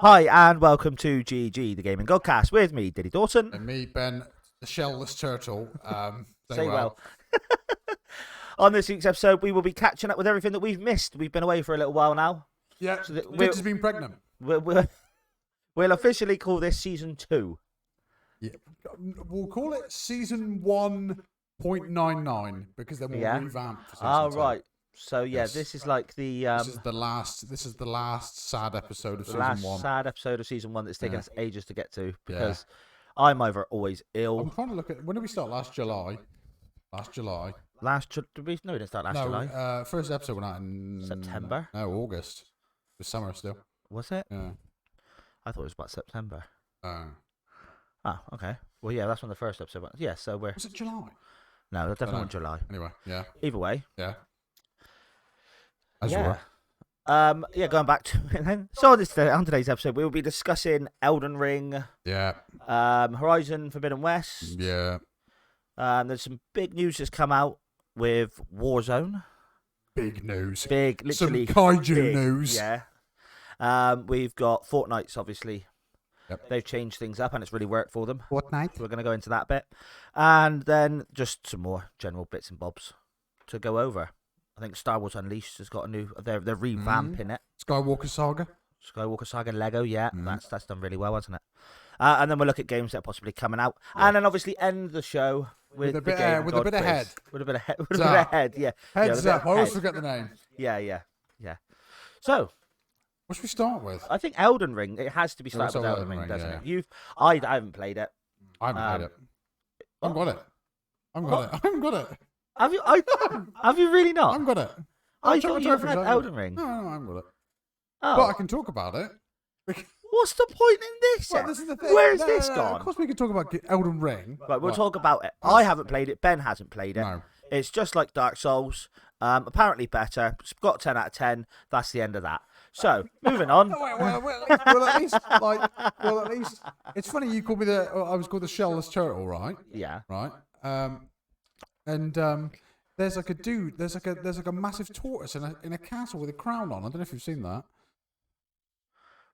Hi, and welcome to GG, the Gaming Godcast, with me, Diddy Dawson. And me, Ben, the shellless turtle. Say well. On this week's episode, we will be catching up with everything that we've missed. We've been away for a little while now. Yeah, So that Diddy's been pregnant. We'll officially call this Season 2. Yeah, we'll call it Season 1.99 because then we'll revamp for Season 2. Right. So, Yes. this is like the... This is the last sad episode of Season 1. sad episode of Season 1 that's taken us ages to get to because I'm either always ill... I'm trying to look at... When did we start? Last July. No, we didn't start last July. First episode went out in... September? No, August. It was summer still. Was it? Yeah. I thought it was about September. Oh, Okay. Well, yeah, that's when the first episode went. Yeah, so we're... was it July? No, that's definitely July. Anyway, yeah. Either way. Yeah. As you were. Going back to it then. So on today's episode, we will be discussing Elden Ring, Yeah. Horizon Forbidden West. Yeah. There's some big news that's come out with Warzone. Big news. Big, literally. Some kaiju big, news. Yeah. We've got Fortnite's obviously. Yep. They've changed things up and it's really worked for them. Fortnite. We're going to go into that bit. And then just some more general bits and bobs to go over. I think Star Wars Unleashed has got a new... They're revamping it. Skywalker Saga. Skywalker Saga Lego, yeah. That's done really well, hasn't it? And then we'll look at games that are possibly coming out. Yeah. And then obviously end the show with a bit of head. With a bit of head, yeah. Heads up. I always forget the name. Yeah. So... what should we start with? I think Elden Ring. It has to be started with Elden Ring, doesn't it? I haven't played it. I haven't played it. I've got it. I haven't got it. Have you? Have you really not? I've got it. I thought you had Elden Ring. No, I haven't got it. Oh. But I can talk about it. What's the point in this? Well, this is the thing. Where's this gone? Of course we can talk about Elden Ring. Right, we'll talk about it. I haven't played it. Ben hasn't played it. No. It's just like Dark Souls. Apparently better. It's got 10 out of 10. That's the end of that. So, moving on. Well, at least, it's funny you called me I was called the shellless turtle, right? Yeah. Right. There's like a dude. There's like a massive tortoise in a castle with a crown on. I don't know if you've seen that.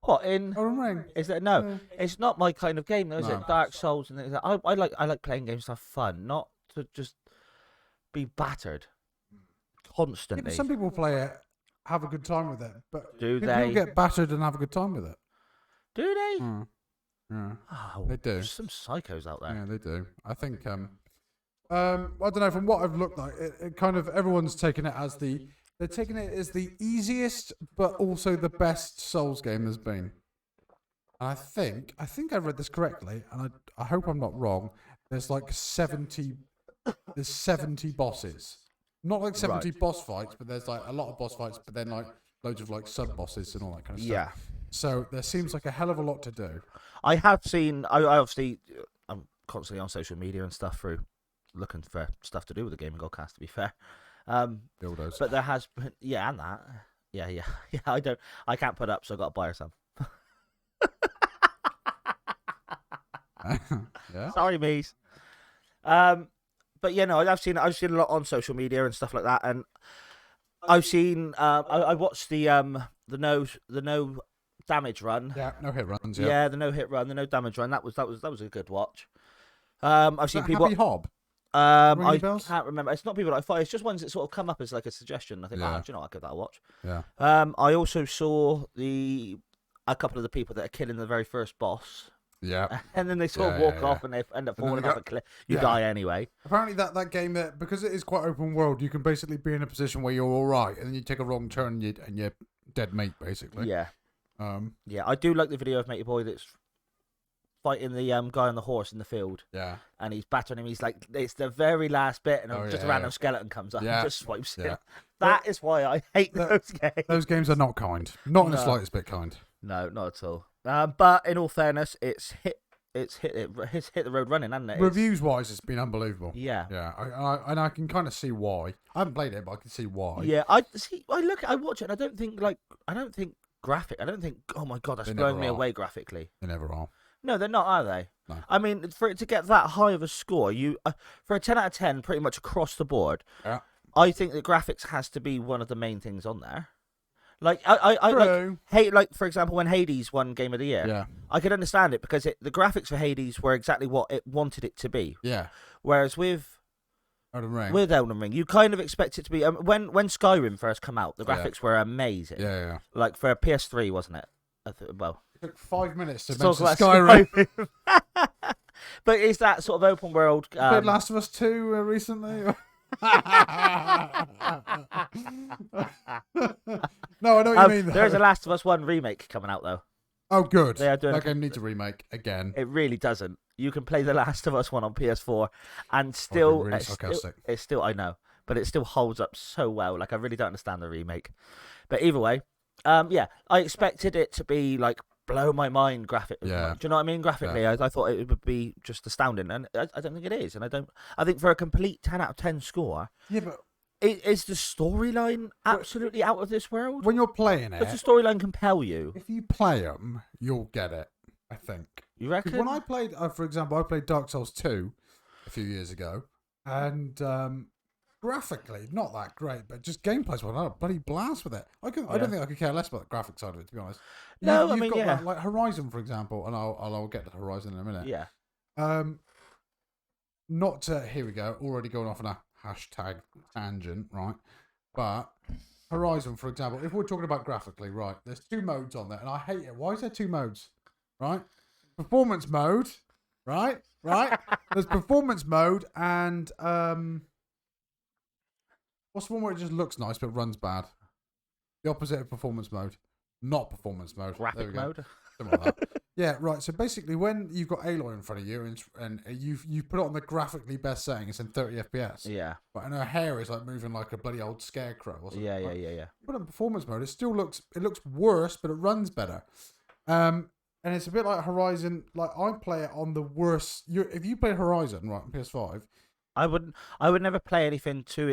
What in? Elden Ring. Is it no? Yeah. It's not my kind of game, though, is No. it? Dark Souls and things like that. I like playing games to have fun, not to just be battered constantly. Yeah, but some people play it, have a good time with it, but Do people they? get battered and have a good time with it. Do they? Yeah, Oh, they do. There's some psychos out there. Yeah, they do. I think. I don't know. From what I've looked like, it kind of everyone's taking it as they're taking it as the easiest, but also the best Souls game there's been. And I think I read this correctly, and I hope I'm not wrong. There's like 70 bosses. Not like 70 boss fights, but there's like a lot of boss fights, but then like loads of like sub bosses and all that kind of stuff. Yeah. So there seems like a hell of a lot to do. I have seen. I'm constantly on social media and stuff through looking for stuff to do with the Gaming Godcast. To be fair, Dildos. but there has been, and that. Yeah. I can't put up, so I got to buy her some. Yeah. Sorry, Mies. But I've seen a lot on social media and stuff like that, and I've seen. I watched the no damage run. Yeah, no hit runs. Yeah, the no hit run, the no damage run. That was a good watch. I've seen people. Happy Hob. I bells? can't remember. It's not people that I follow. It's just ones that sort of come up as like a suggestion. I think, Yeah. do you know, I'll give that a watch. Yeah. I also saw a couple of the people that are killing the very first boss. Yeah. And then they sort of Yeah, walk yeah, off and they end up And then falling they off go- a cliff. You Yeah. die anyway. Apparently that game because it is quite open world, you can basically be in a position where you're all right, and then you take a wrong turn and you're dead meat basically. Yeah. Um. Yeah, I do like the video of Matey Boy that's fighting the guy on the horse in the field, Yeah. and he's battering him. He's like, it's the very last bit, and Oh, just a yeah, random yeah. skeleton comes up Yeah. and just swipes Yeah. him. That is why I hate those games. Those games are not kind. Not in the No. slightest bit kind. No, not at all. But in all fairness, it's hit the road running, hasn't it? It's- Reviews wise, it's been unbelievable. Yeah. Yeah. And I can kind of see why. I haven't played it, but I can see why. Yeah, I see. I watch it, and I don't think oh my god, that's They blowing never me are. away graphically. They never are. No, they're not, are they? No. I mean, for it to get that high of a score, for a 10 out of 10, pretty much across the board, Yeah. I think that graphics has to be one of the main things on there. Like I like True. hate, like for example when Hades won Game of the Year. Yeah. I could understand it because the graphics for Hades were exactly what it wanted it to be. Yeah. Whereas with Elden Ring. Elden Ring, you kind of expect it to be. When Skyrim first come out, the Yeah. graphics were amazing. Yeah. Like for a PS3, wasn't it? Well, It took 5 minutes to let's talk mention about Skyrim. But it's that sort of open world. You played Last of Us 2 recently? No, I know what you mean. Though. There's a Last of Us 1 remake coming out though. Oh, good. They are doing that game needs a remake again. It really doesn't. You can play the Last of Us 1 on PS4, and still, really sarcastic. It's still, I know, but it still holds up so well. Like I really don't understand the remake. But either way, yeah, I expected it to be like blow my mind graphically. Yeah. Do you know what I mean? Graphically, I thought it would be just astounding, and I don't think it is. And I think for a complete 10 out of 10 score, Yeah, but is the storyline absolutely out of this world? when you're playing Does it, the storyline compel you? if you play them, you'll get it, I think. You Because reckon? when I played, for example, I played Dark Souls 2 a few years ago, and graphically, not that great, but just gameplay-wise, I had a bloody blast with it. I don't think I could care less about the graphics side of it, to be honest. No, You've I mean, got yeah. that, like Horizon, for example, and I'll get to Horizon in a minute. Yeah. Not to, here we go, already going off on a hashtag tangent, right? But Horizon, for example, if we're talking about graphically, right, there's 2 modes on there, and I hate it. Why is there 2 modes? Right? Performance mode, right? There's performance mode and what's the one where it just looks nice but runs bad? The opposite of performance mode. Not performance mode. There Graphic we go. mode. Something like that. Yeah, right. So basically, when you've got Aloy in front of you and you put it on the graphically best setting, it's in 30 FPS. Yeah. But and her hair is like moving like a bloody old scarecrow or something. Yeah. right? Put it in performance mode, it looks worse, but it runs better. And it's a bit like Horizon. Like I play it on the worst. If you play Horizon right on PS5, I would never play anything to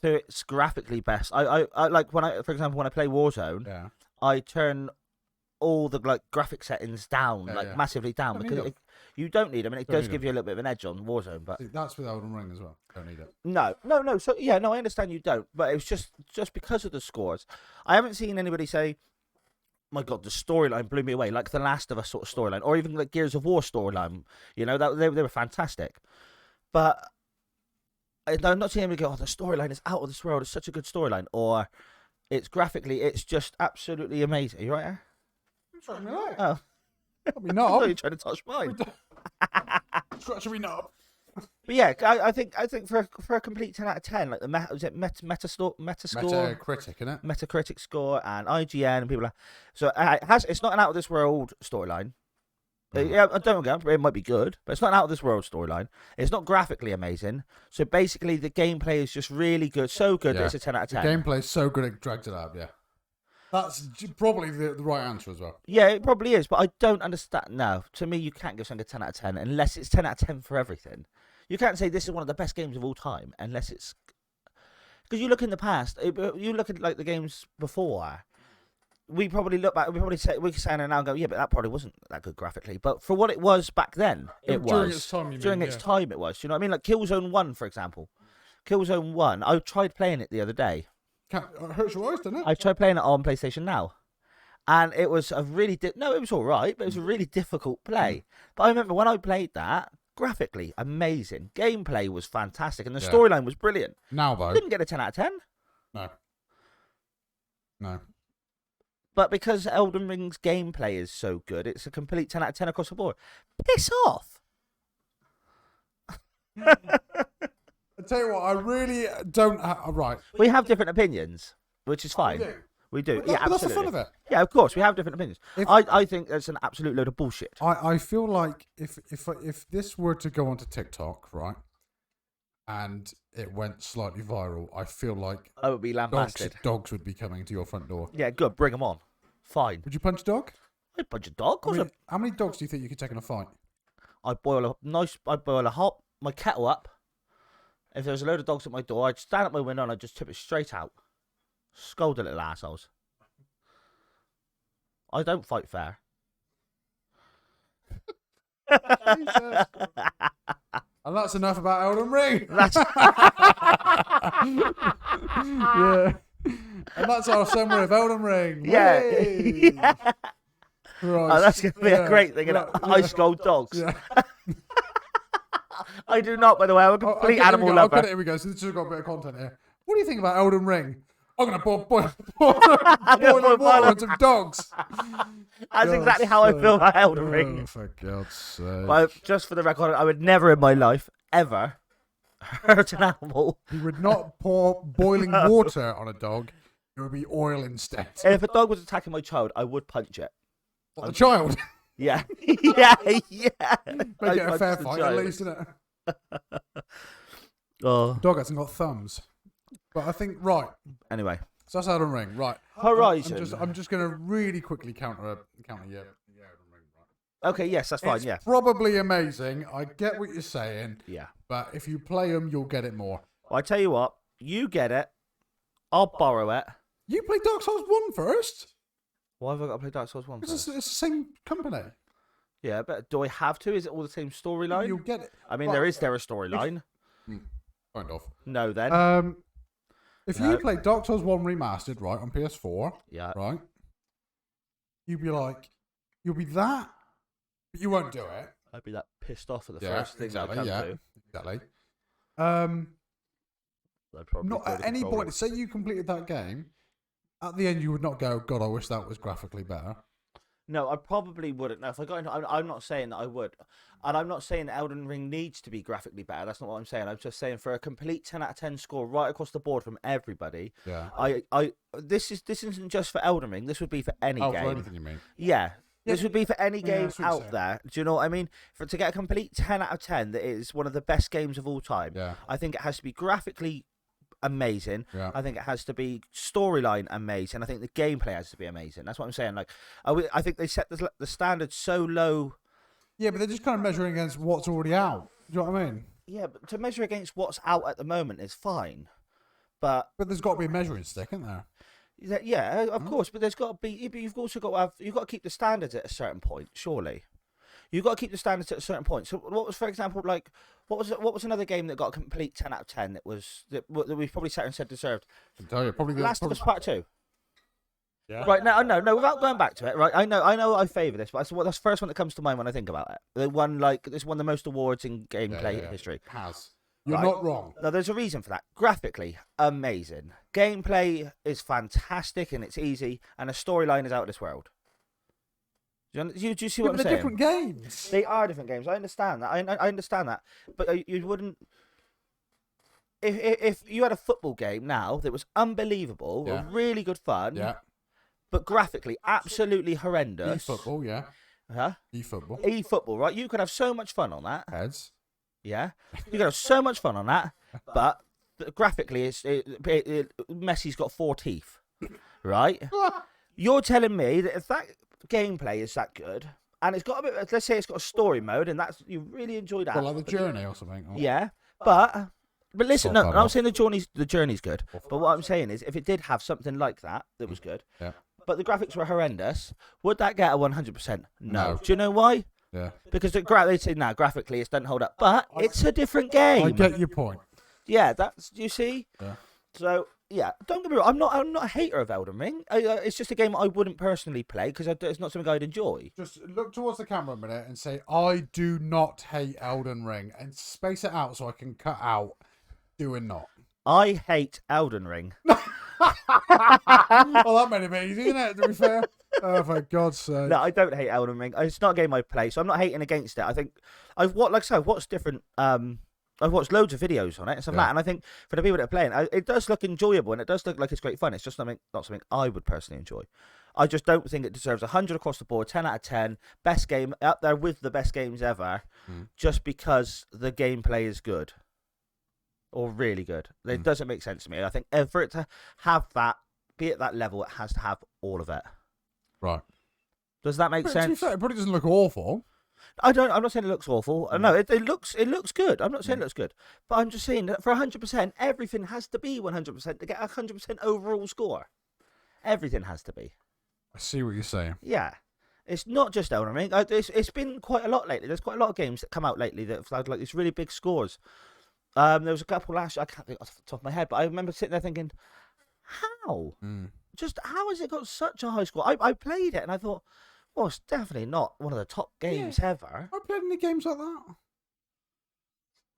its graphically best. I like for example, when I play Warzone, yeah, I turn all the like graphic settings down, Yeah. massively down, I mean, because look. you don't need them, and it Don't does need give them. you a little bit of an edge on Warzone. But see, that's with Elden Ring as well. Don't need it. no. So yeah, no, I understand you don't, but it was just because of the scores. I haven't seen anybody say, "My God, the storyline blew me away," like the Last of Us sort of storyline, or even like Gears of War storyline. You know, that they were fantastic, but I'm not seeing anybody go, "Oh, the storyline is out of this world. It's such a good storyline," or it's graphically, it's just absolutely amazing. You right there? Scratch me up. Oh, Probably I thought you not. trying to touch mine. Scratch me up. But yeah, I think for a complete 10 out of 10, like the meta score, Metacritic, innit? Metacritic score, and IGN, and people like, so it's not an out of this world storyline. Yeah, I don't get it might be good, but it's not an out of this world storyline. It's not graphically amazing. So basically, the gameplay is just really good, so good that Yeah. it's a 10 out of The 10. gameplay is so good it drags it up. Yeah, that's probably the right answer as well. Yeah, it probably is, but I don't understand. No, to me, you can't give something a 10 out of 10 unless it's 10 out of 10 for everything. You can't say this is one of the best games of all time unless it's... Because you look in the past, you look at like the games before, we probably look back, we can say it now and go, yeah, but that probably wasn't that good graphically. But for what it was back then, it was. During its time, you mean, During its yeah. time, it was. You know what I mean? Like Killzone 1, for example. Killzone 1, I tried playing it the other day. It hurts your eyes, doesn't it? I tried playing it on PlayStation Now. And it was a really... no, it was all right, but it was a really difficult play. But I remember when I played that, graphically, amazing. Gameplay was fantastic, and the Yeah. storyline was brilliant. Now though, Didn't get a 10 out of 10. no. But because Elden Ring's gameplay is so good, it's a complete 10 out of 10 across the board. Piss off! I tell you what, I really don't. Right, We have different opinions, which is fine. do. We do. But Yeah, that's the absolutely. fun of it. Yeah, of course, we have different opinions. If- I think that's an absolute load of bullshit. I feel like if this were to go onto TikTok, right, and it went slightly viral, I feel like I would be lambasted. dogs would be coming to your front door. Yeah, good. Bring them on. Fine. Would you punch a dog? I'd punch a dog. Of I course mean, how many dogs do you think you could take in a fight? I'd boil my kettle up. If there was a load of dogs at my door, I'd stand at my window and I'd just tip it straight out. Scold the little assholes. I don't fight fair. Jesus. And that's enough about Elden Ring. That's Yeah. And that's our summary of Elden Ring. Yeah. Yay! Yeah. Right. Oh, that's going to be a Yeah, great thing. right, Ice Cold Dogs. Yeah. I do not, by the way. I'm a Oh, complete okay, animal here lover. we go. So this has got a bit of content here. What do you think about Elden Ring? I'm gonna boil boil water on some dogs. That's exactly how I feel about Elden Ring. Oh, for God's sake! But just for the record, I would never in my life, ever, hurt an animal. You would not pour boiling water on a dog. It would be oil instead. If a dog was attacking my child, I would punch it. What, the child? Yeah. Yeah. Make it a fair fight, at least, isn't it? Oh. Dog hasn't got thumbs. But I think, right. Anyway. So that's Elden Ring, right. Horizon. I'm just going to really quickly counter your Elden Ring, right. Okay, yes, that's fine, It's yeah. probably amazing. I get what you're saying. Yeah. But if you play them, you'll get it more. Well, I tell you what, you get it. I'll borrow it. You played Dark Souls 1 first. Why have I got to play Dark Souls 1 It's first? the same company. Yeah, but do I have to? Is it all the same storyline? You'll get it. I mean, Right. is there a storyline? Kind of. No, then. If No. you play Dark Souls 1 Remastered, right, on PS4, Yeah. right, you'll be that, but you won't do it. I'd be that pissed off at the Yeah, first thing exactly, that I yeah. come to. Exactly. I'd probably Not throw at the any controller. point, say you completed that game, at the end you would not go, God, I wish that was graphically better. No, I probably wouldn't. No, if I got into, I'm not saying that I would, and I'm not saying Elden Ring needs to be graphically better. That's not what I'm saying. I'm just saying for a complete 10 out of 10 score right across the board from everybody. Yeah. This isn't just for Elden Ring. This would be for any Oh, game. for anything you mean. Yeah. This would be for any Yeah, game that's what you're out saying. there. Do you know what I mean? To get a complete 10 out of 10 that is one of the best games of all time, Yeah. I think it has to be graphically amazing. Yeah. I think it has to be storyline amazing. I think the gameplay has to be amazing. That's what I'm saying. Like, I think they set the standard so low. Yeah, but they're just kind of measuring against what's already out. Do you know what I mean? Yeah, but to measure against what's out at the moment is fine. But But there's got to be a measuring stick, isn't there? yeah, of course. But there's got to be. But you've also got to have. You've got to keep the standards at a certain point. Surely, you've got to keep the standards at a certain point. So, what was, for example, like what was another game that got a complete 10 out of 10 that we've probably sat and said deserved? I can tell you, probably Last of Us Part 2. Yeah. Right, no, without going back to it, right, I know I favour this, but that's the first one that comes to mind when I think about it. The one, like, it's won the most awards in gameplay history. Has. You're Right. not wrong. Now, there's a reason for that. Graphically, amazing. Gameplay is fantastic and it's easy, and the storyline is out of this world. Do you see what I'm But they're saying? different games. They are different games. I understand that. I understand that. But you wouldn't. If you had a football game now that was unbelievable, Yeah. really good fun, Yeah. but graphically absolutely horrendous. E-football, yeah. Huh? E-football. E-football, right? You could have so much fun on that. Heads. Yeah, you could have so much fun on that. But graphically, Messi's got 4 teeth, right? You're telling me that if that gameplay is that good, and it's got a bit, let's say it's got a story mode, and that's you really enjoy that. Well, like the journey or something. Or... Yeah, but listen, Stop no, that I'm off. saying the journey's good. But what I'm saying is, if it did have something like that was good, Yeah. but the graphics were horrendous, would that get a 100%? No. No. Do you know why? Yeah. Because they say now graphically it doesn't hold up, but it's a different game. I get your point. Yeah, that's you see. Yeah. So yeah, don't get me wrong. I'm not a hater of Elden Ring. It's just a game I wouldn't personally play because it's not something I'd enjoy. Just look towards the camera a minute and say, I do not hate Elden Ring. And space it out so I can cut out doing not. I hate Elden Ring. Well, that made it a bit easy, isn't it, to be fair? Oh, for God's sake. No, I don't hate Elden Ring. It's not a game I play, so I'm not hating against it. I think I've watched different. I've watched loads of videos on it and stuff like that, and I think for the people that are playing, it does look enjoyable and it does look like it's great fun. It's just not something I would personally enjoy. I just don't think it deserves 100 across the board, 10 out of 10, best game up there with the best games ever, just because the gameplay is good or really good. It doesn't make sense to me. I think for it to have that, be at that level, it has to have all of it. Right. Does that make But to be sense? fair, it probably doesn't look awful. I'm not saying it looks awful. No, it looks good. I'm not saying it looks good, but I'm just saying that for 100%, everything has to be 100% to get a 100% overall score. Everything has to be. I see what you're saying. Yeah, it's not just Elden Ring. It's been quite a lot lately. There's quite a lot of games that come out lately that have had like these really big scores. There was a couple last. I can't think off the top of my head, but I remember sitting there thinking, how? Mm. Just how has it got such a high score? I played it and I thought, well, it's definitely not one of the top games ever. I played any games like that.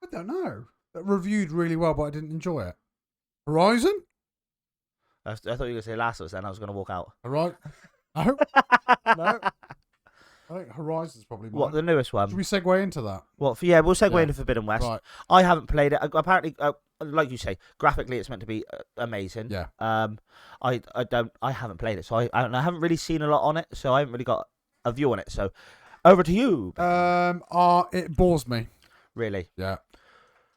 I don't know. That reviewed really well, but I didn't enjoy it. Horizon? I thought you were going to say Last of Us, then I was going to walk out. All right. No, no. I think Horizon's probably mine. What, the newest one? Should we segue into that? Well, yeah, we'll segue Yeah. into Forbidden West. Right. I haven't played it. Apparently, like you say, graphically it's meant to be amazing. Yeah. I haven't played it, so I haven't really seen a lot on it, so I haven't really got a view on it. So, over to you. It bores me. Really. Yeah.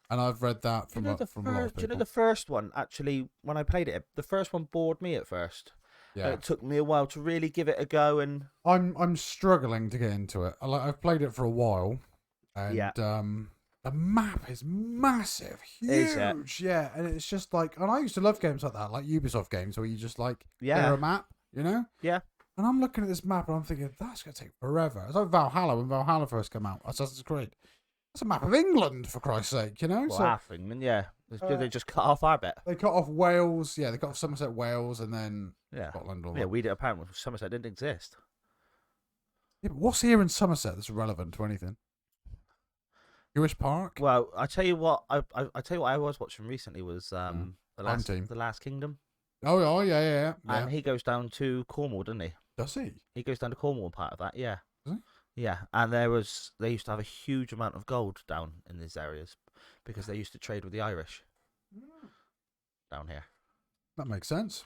And I've read that from a lot of people. Do you know the first one? Actually, when I played it, the first one bored me at first. Yeah. It took me a while to really give it a go, and I'm struggling to get into it. I've played it for a while, and the map is massive, Is it? huge. Yeah, and it's just like, and I used to love games like that, like Ubisoft games where you just like clear a map, you know? Yeah. And I'm looking at this map and I'm thinking that's gonna take forever. It's like Valhalla when Valhalla first came out. Assassin's Creed. It's a map of England, for Christ's sake, you know? Well, So half England, yeah. They just cut off our bit. they cut off Wales. Yeah, they cut off Somerset, Wales, and then Yeah. Scotland. All Yeah, that. we did. Apparently, Somerset didn't exist. Yeah, but what's here in Somerset that's relevant to anything? Jewish Park. Well, I tell you what. I tell you what I was watching recently was the Team. Last Kingdom, Oh, yeah. and he goes down to Cornwall, doesn't he? Does he? He goes down to Cornwall, part of that. Yeah. Does Yeah, and they used to have a huge amount of gold down in these areas because they used to trade with the Irish down here. That makes sense.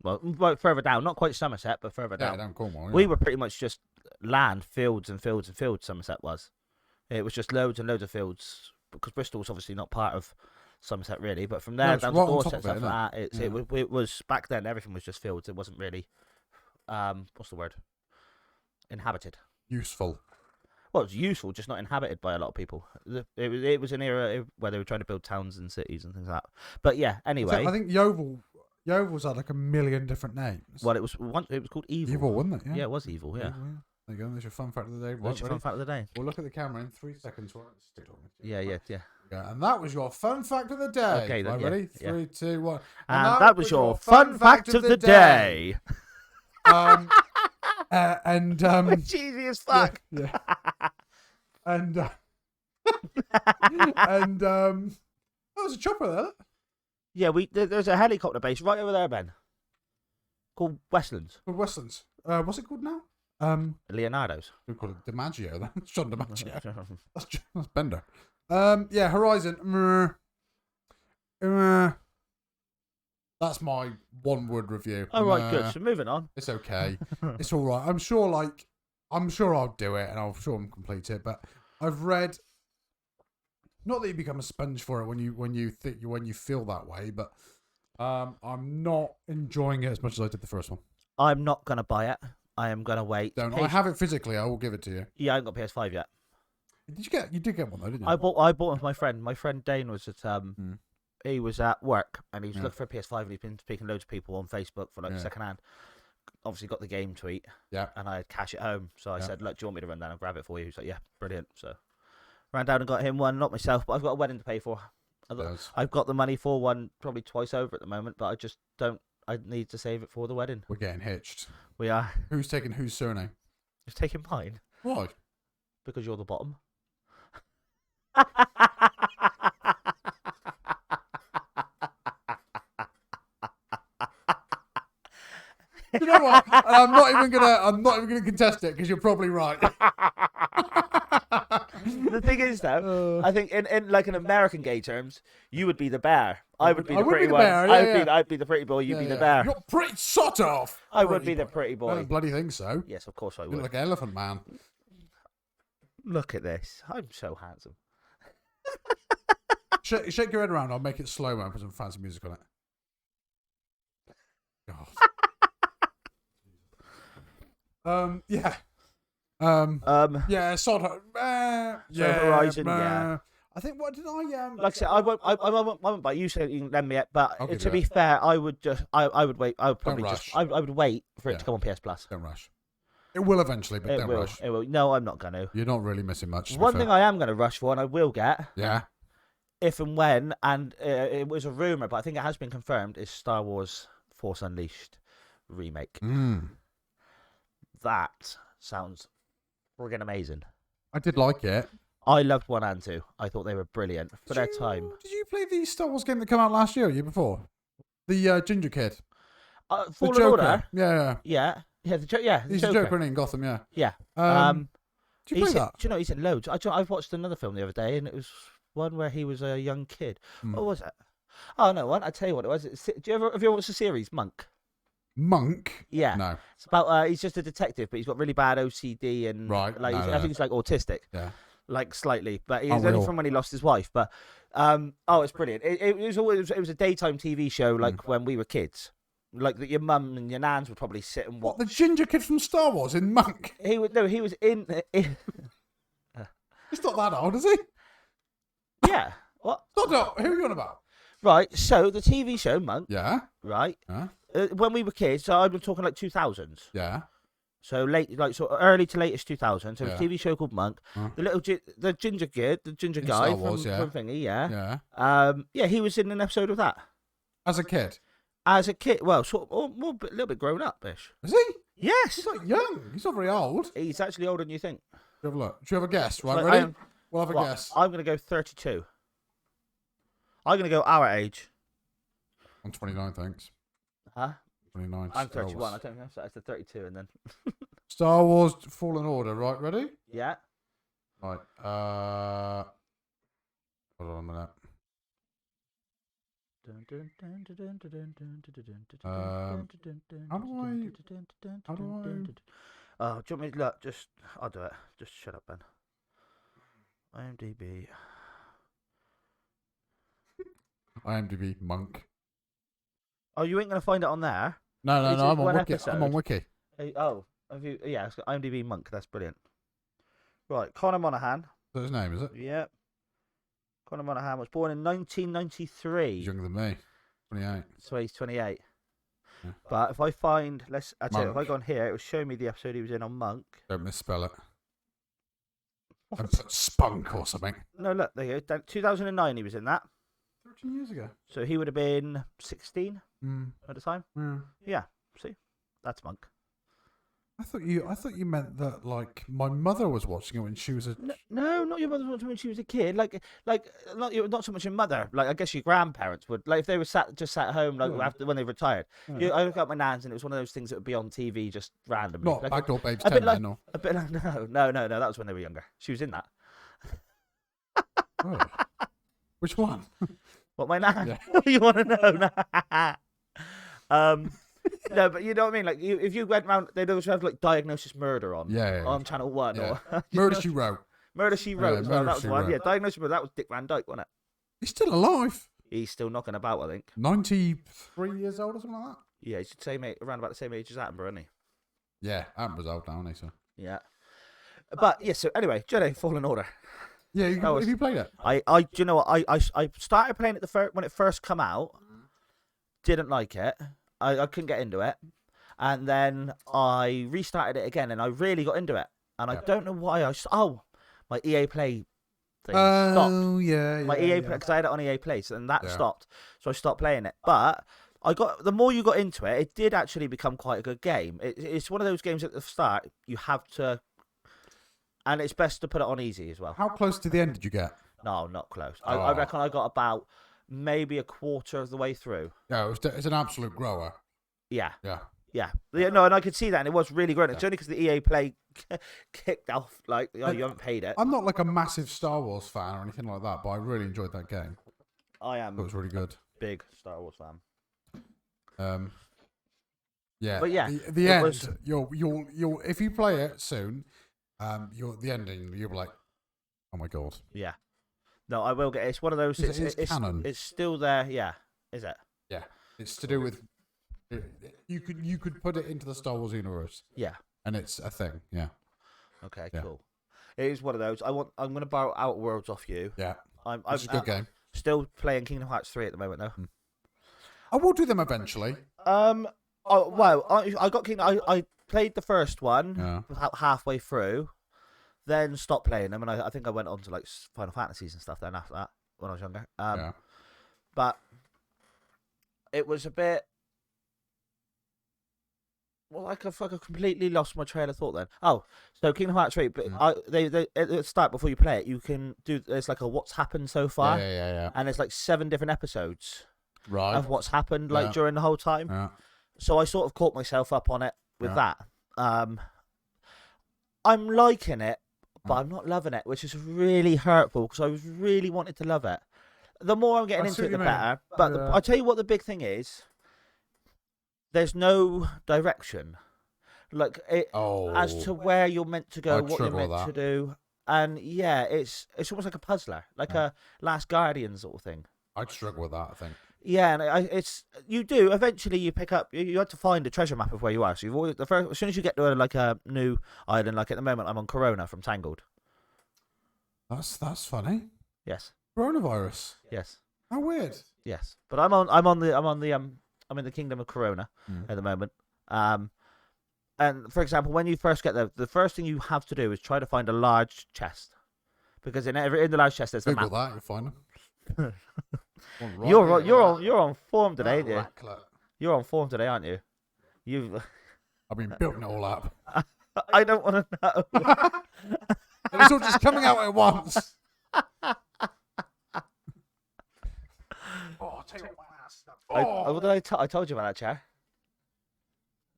Well, further down, not quite Somerset, but further Yeah, down. down Cornwall. We were pretty much just land, fields and fields and fields. Somerset was. It was just loads and loads of fields because Bristol's obviously not part of Somerset really. But from there it's down right to on Dorset top and of stuff it, like that, it was back then. Everything was just fields. It wasn't really, what's the word? Inhabited. Useful. Well, it was useful, just not inhabited by a lot of people. It was an era where they were trying to build towns and cities and things like that. But yeah, anyway. I think Yeovil's had like a million different names. Well, it was called Evil. Evil, wasn't it? Yeah, it was Evil. Yeah. There you go. There's your fun fact of the day. What's your fun fact of the day? We'll look at the camera in 3 seconds. Right? Stick on it. Yeah. Yeah, and that was your fun fact of the day. Okay, then, right, yeah, ready? yeah. 3, 2, 1. And that was your fun fact of the day. Cheesy as fuck. Yeah. And that was a chopper there. Yeah, there's a helicopter base right over there, Ben. Called Westlands. Called Westlands. What's it called now? Leonardo's. We call it DiMaggio. That's John DiMaggio. That's Bender. Yeah, Horizon. That's my one-word review. Oh, right, good. So moving on. It's okay. It's all right. I'm sure I'll do it, and I'm sure I'll complete it. But I've read, not that you become a sponge for it when you feel that way, but I'm not enjoying it as much as I did the first one. I'm not gonna buy it. I am gonna wait. I have it physically. I will give it to you. Yeah, I haven't got PS5 yet. You did get one though, didn't you? I bought it with my friend. My friend Dane was at he was at work and he was looking for a PS5 and he's been speaking to loads of people on Facebook for like second hand. Obviously got the game tweet. Yeah. And I had cash at home, so I said, "Look, do you want me to run down and grab it for you?" He's like, "Yeah, brilliant." So ran down and got him one, not myself, but I've got a wedding to pay for. I've got the money for one probably twice over at the moment, but I just don't. I need to save it for the wedding. We're getting hitched. We are. Who's taking whose surname? Just taking mine. Why? Because you're the bottom. You know what? I'm not even gonna contest it because you're probably right. The thing is, though, I think in like in American gay terms, you would be the bear. I would be the pretty one. I'd be the pretty boy. You'd be the bear. You're pretty sot off. I would be the pretty boy. I don't bloody think so. Yes, of course I You would. look like Elephant Man. Look at this. I'm so handsome. Shake your head around. I'll make it slow mo and put some fancy music on it. God. Yeah. Yeah, sod. Horizon, yeah. I think what did I Like I said, I won't buy. You said you can lend me it, but I'll give to you be it. fair, I would wait. I would probably rush. I would wait for it Yeah. to come on PS Plus. Don't rush. It will eventually, but don't rush. It will. No, I'm not going to. You're not really missing much. One thing I am going to rush for, and I will get, Yeah. if and when, and it was a rumor, but I think it has been confirmed, is Star Wars Force Unleashed remake. That sounds friggin' amazing. I did like it. I loved 1 and 2. I thought they were brilliant for their time. Did you play the Star Wars game that came out last year or year before? The Ginger Kid. The Fallen Joker. Order. Yeah. The He's the Joker in Gotham, yeah. Yeah. Did you play that? Do you know he's in loads? I've watched another film the other day, and it was one where he was a young kid. What was it? Oh no, one. I tell you what it was. Have you ever watched the series Monk? Monk? Yeah. No. It's about he's just a detective, but he's got really bad OCD and Right. like No, I think he's like autistic. Yeah. Like slightly, but Oh, it's only real? from when he lost his wife. But it's brilliant. It was a daytime TV show like when we were kids. Like that, your mum and your nans would probably sit and watch. What, the Ginger Kid from Star Wars in Monk? He was in. He's not that old, is he? Yeah. What? Not who are you on about? Right. So the TV show Monk. Yeah. Right. Huh? When we were kids, so I've been talking like 2000s. Yeah. So late, like so early to latest 2000s. So Yeah. a TV show called Monk. Huh. The little the ginger kid, the ginger In guy Star Wars, from Thingy. Yeah. Yeah. He was in an episode of that As a kid. as a kid. Well, sort of, more a little bit grown up ish. Is he? Yes. He's not young. He's not very old. He's actually older than you think. Do you have a look? Do you have a guess? Right, Like, ready? We'll have a guess. I'm going to go 32. I'm going to go our age. I'm 29, thanks. Huh? 29. I'm Star 31. Wars. I don't know. So that's the 32 and then. Star Wars Fallen Order, right? Ready? Yeah. Right. Hold on a minute. How do I? Oh, do you want me to look? I'll do it. Just shut up, Ben. IMDb Monk. Oh, you ain't gonna find it on there. No, It's I'm on one Wiki. I'm episode. on Wiki. Have you? Yeah, it's got IMDb Monk. That's brilliant. Right, Conor Monaghan. That's his name, is it? Yep. Conor Monaghan was born in 1993. He's younger than me. 28. So he's 28. Yeah. But if I find, I tell you, if I Monk. go on here, it will show me the episode he was in on Monk. Don't misspell it. And put spunk or something. No, look, there you go. 2009 he was in that. 13 years ago. So he would have been 16 Mm. at the time. Yeah. Yeah, see? That's Monk. I thought you meant that like my mother was watching it when she was a. No, not your mother when she was a kid. Like not so much your mother. Like I guess your grandparents would. Like if they were sat at home, like Yeah. after when they retired. Yeah. I look at my nan's, and it was one of those things that would be on TV just randomly. Not like Backdoor Babes a 10 bit like- then, or. a bit like no. That was when they were younger. She was in that. Oh. Which one? What, my nan? Yeah. You want to know? No, but you know what I mean. Like if you went round, they'd always have like Diagnosis Murder on. Yeah. On Channel 1 Yeah. or Murder She Wrote. Murder She Wrote. Yeah, as well. Murder That was She one. Wrote. Yeah, Diagnosis Murder. That was Dick Van Dyke, wasn't it? He's still alive. He's still knocking about, I think. 93 years old or something like that. Yeah, he's the same age, around about the same age as Attenborough, isn't he? Yeah, Attenborough's old now, isn't he? So. Yeah. But yeah, so anyway, Jedi Fallen Order. Yeah, That was- have you played it? Do you know what? I started playing it when it first come out. Didn't like it. I couldn't get into it, and then I restarted it again, and I really got into it. And I Yeah. don't know why my EA Play thing stopped. Oh, yeah. My EA Play, because I had it on EA Play, and that Yeah. stopped. So I stopped playing it. But the more you got into it, it did actually become quite a good game. It's one of those games at the start you have to, and it's best to put it on easy as well. How close to the end did you get? No, not close. Oh. I reckon I got about maybe a quarter of the way through. No, it's an absolute grower. Yeah. Yeah. Yeah, no, and I could see that, and it was really great. It's only because the EA Play kicked off, like, you haven't paid it. I'm not like a massive Star Wars fan or anything like that, but I really enjoyed that game. I am It was really good. big Star Wars fan. Yeah. But yeah, the it end. was- You'll if you play it soon, the ending. You'll be like, oh my god. Yeah. No, I will get it. It's one of those. It's canon. It's still there. Yeah. Is it? Yeah. It's to do with. You could put it into the Star Wars universe, Yeah. and it's a thing. Yeah. Okay. Yeah. Cool. It is one of those. I'm going to borrow Outer Worlds off you. Yeah. I'm It's a good game. still playing Kingdom Hearts 3 at the moment, though. I will do them eventually. Oh well, I got Kingdom. I played the first one Yeah. about halfway through, then stopped playing them, and I think I went on to like Final Fantasies and stuff. Then after that, when I was younger. Yeah. But it was a bit. Well, I completely lost my train of thought then. Oh, so Kingdom Hearts 3, but they at the start before you play it, you can do. There's like a what's happened so far, Yeah. and there's like 7 different episodes Right. of what's happened like during the whole time. Yeah. So I sort of caught myself up on it with Yeah. that. I'm liking it, but I'm not loving it, which is really hurtful because I was really wanted to love it. The more I'm getting I into see it, the what you mean. better. But Yeah. I'll tell you what the big thing is. There's no direction, like as to where you're meant to go, I'd what you're struggle with meant to that. do, and yeah, it's almost like a puzzler, like a Last Guardian sort of thing. I'd struggle with that, I think. Yeah, and it's you do eventually you pick up. You have to find a treasure map of where you are. So you've always as soon as you get to like a new island, like at the moment I'm on Corona from Tangled. That's funny. Yes, Coronavirus. yes, How weird. yes. But I'm in the Kingdom of Corona at the moment. And for example, when you first get there, the first thing you have to do is try to find a large chest, because in the large chest there's the Google map. that, you'll find them. Right You're on form today, there. aren't you? You're on form today, aren't you? I've been building it all up. I don't want to know. And it's all just coming out at once. Oh, take my ass. I told you about that chair.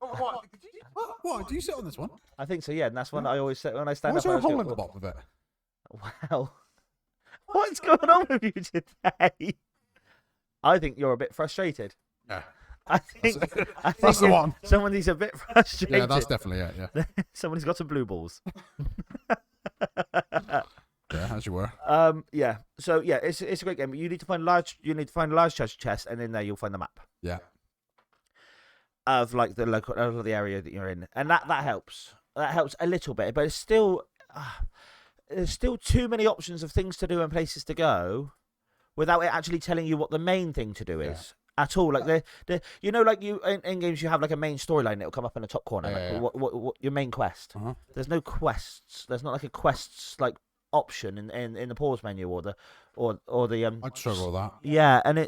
What? Do you sit on this one? I think so, yeah. And that's when I always say when I stand Why up. is there I a always hole go, in the bottom of it? Wow. What's going on with you today? I think you're a bit frustrated. Yeah. I think That's the one. Somebody's a bit frustrated. Yeah, that's definitely it, yeah. Somebody's got some blue balls. Yeah, as you were. Yeah. So yeah, it's a great game. But you need to find a large treasure chest, and in there you'll find the map Yeah. of like of the area that you're in, and that helps. That helps a little bit, but it's still there's still too many options of things to do and places to go, without it actually telling you what the main thing to do is. At all, like the you know, like you in games you have like a main storyline that'll come up in the top corner, what your main quest. There's no quests. There's not like a quests like option in the pause menu or the I'd struggle with that. Yeah, and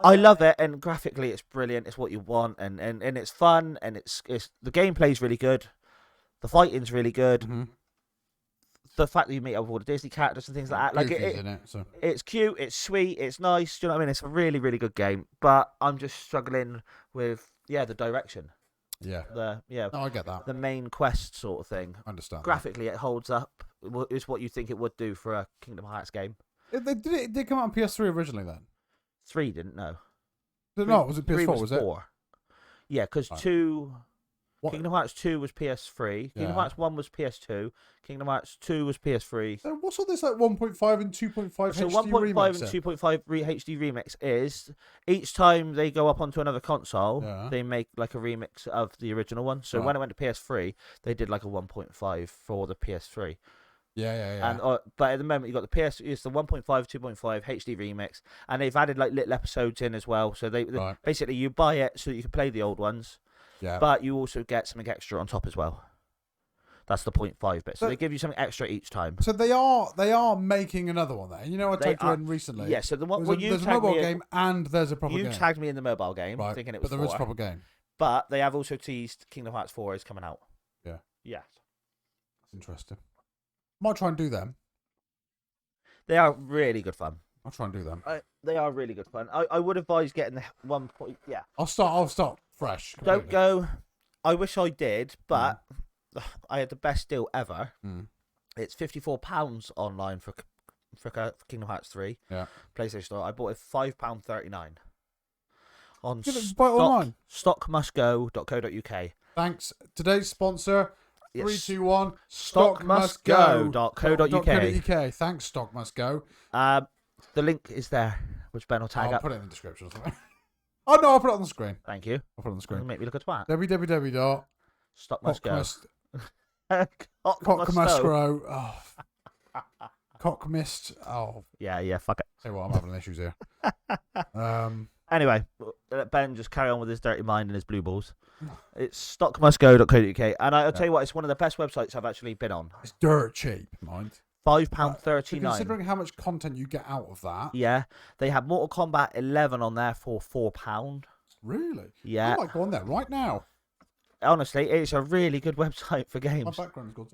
I love it, and graphically it's brilliant. It's what you want, and it's fun, and it's the gameplay's really good, the fighting's really good. The fact that you meet up with all the Disney characters and things like that, like Goofy's in it, so. It's cute, it's sweet, it's nice. Do you know what I mean? It's a really, really good game, but I'm just struggling with the direction. Yeah. No, I get that. the main quest sort of thing. I understand. Graphically, it holds up. It's what you think it would do for a Kingdom Hearts game. It did come out on PS3 originally then? 3 didn't know. No, was it PS4? 3 Was it? 4. Yeah, because Right. 2. What? Kingdom Hearts 2 was PS3. Kingdom Yeah. Hearts 1 was PS2. Kingdom Hearts 2 was PS3. So what's all this like 1.5 and 2.5 So HD 1.5 remix? and 2.5 HD remix is each time they go up onto another console, Yeah. they make like a remix of the original one. So when it went to PS3, they did like a 1.5 for the PS3. Yeah. And but at the moment you got it's the 1.5, 2.5 HD remix, and they've added like little episodes in as well. So they basically you buy it so that you can play the old ones, Yeah. but you also get something extra on top as well. That's the 0.5 bit. So But- they give you something extra each time. So they are making another one there. You know, I They tagged you are- in recently. Yeah. So the one There's a mobile game and there's a proper you game. tagged me in the mobile game, Right, thinking it but was there is a 4. proper game. But they have also teased Kingdom Hearts 4 is coming out. Yeah. Yes. That's interesting. Might try and do them. They are really good fun. I'll try and do them. They are really good fun. I would advise getting the 1 point. Yeah. I'll start fresh. Don't go. I wish I did, but I had the best deal ever. It's £54 online for Kingdom Hearts 3. Yeah. PlayStation Store. I bought it £5.39 on Buy it online. stockmustgo.co.uk. Thanks. Today's sponsor. Yes. 3, 2, 1. Stockmustgo.co.uk. Thanks, Stock Must Go. The link is there, which Ben will tag I'll up. put it in the description or something. Oh no, I'll put it on the screen. Thank you. I'll put it on the Doesn't screen. make me look a twat. www. Stockmustgo. Cockmustgrow. Oh. Cockmist. Oh, Yeah, fuck it. say what, I'm having issues here. Anyway, let Ben just carry on with his dirty mind and his blue balls. It's stockmustgo.co.uk, and I'll tell you what, it's one of the best websites I've actually been on. It's dirt cheap, mind. £5.39. Considering how much content you get out of that, Yeah, they have Mortal Kombat 11 on there for £4. really, Yeah, I might go on there right now. honestly, it's a really good website for My games. background's good.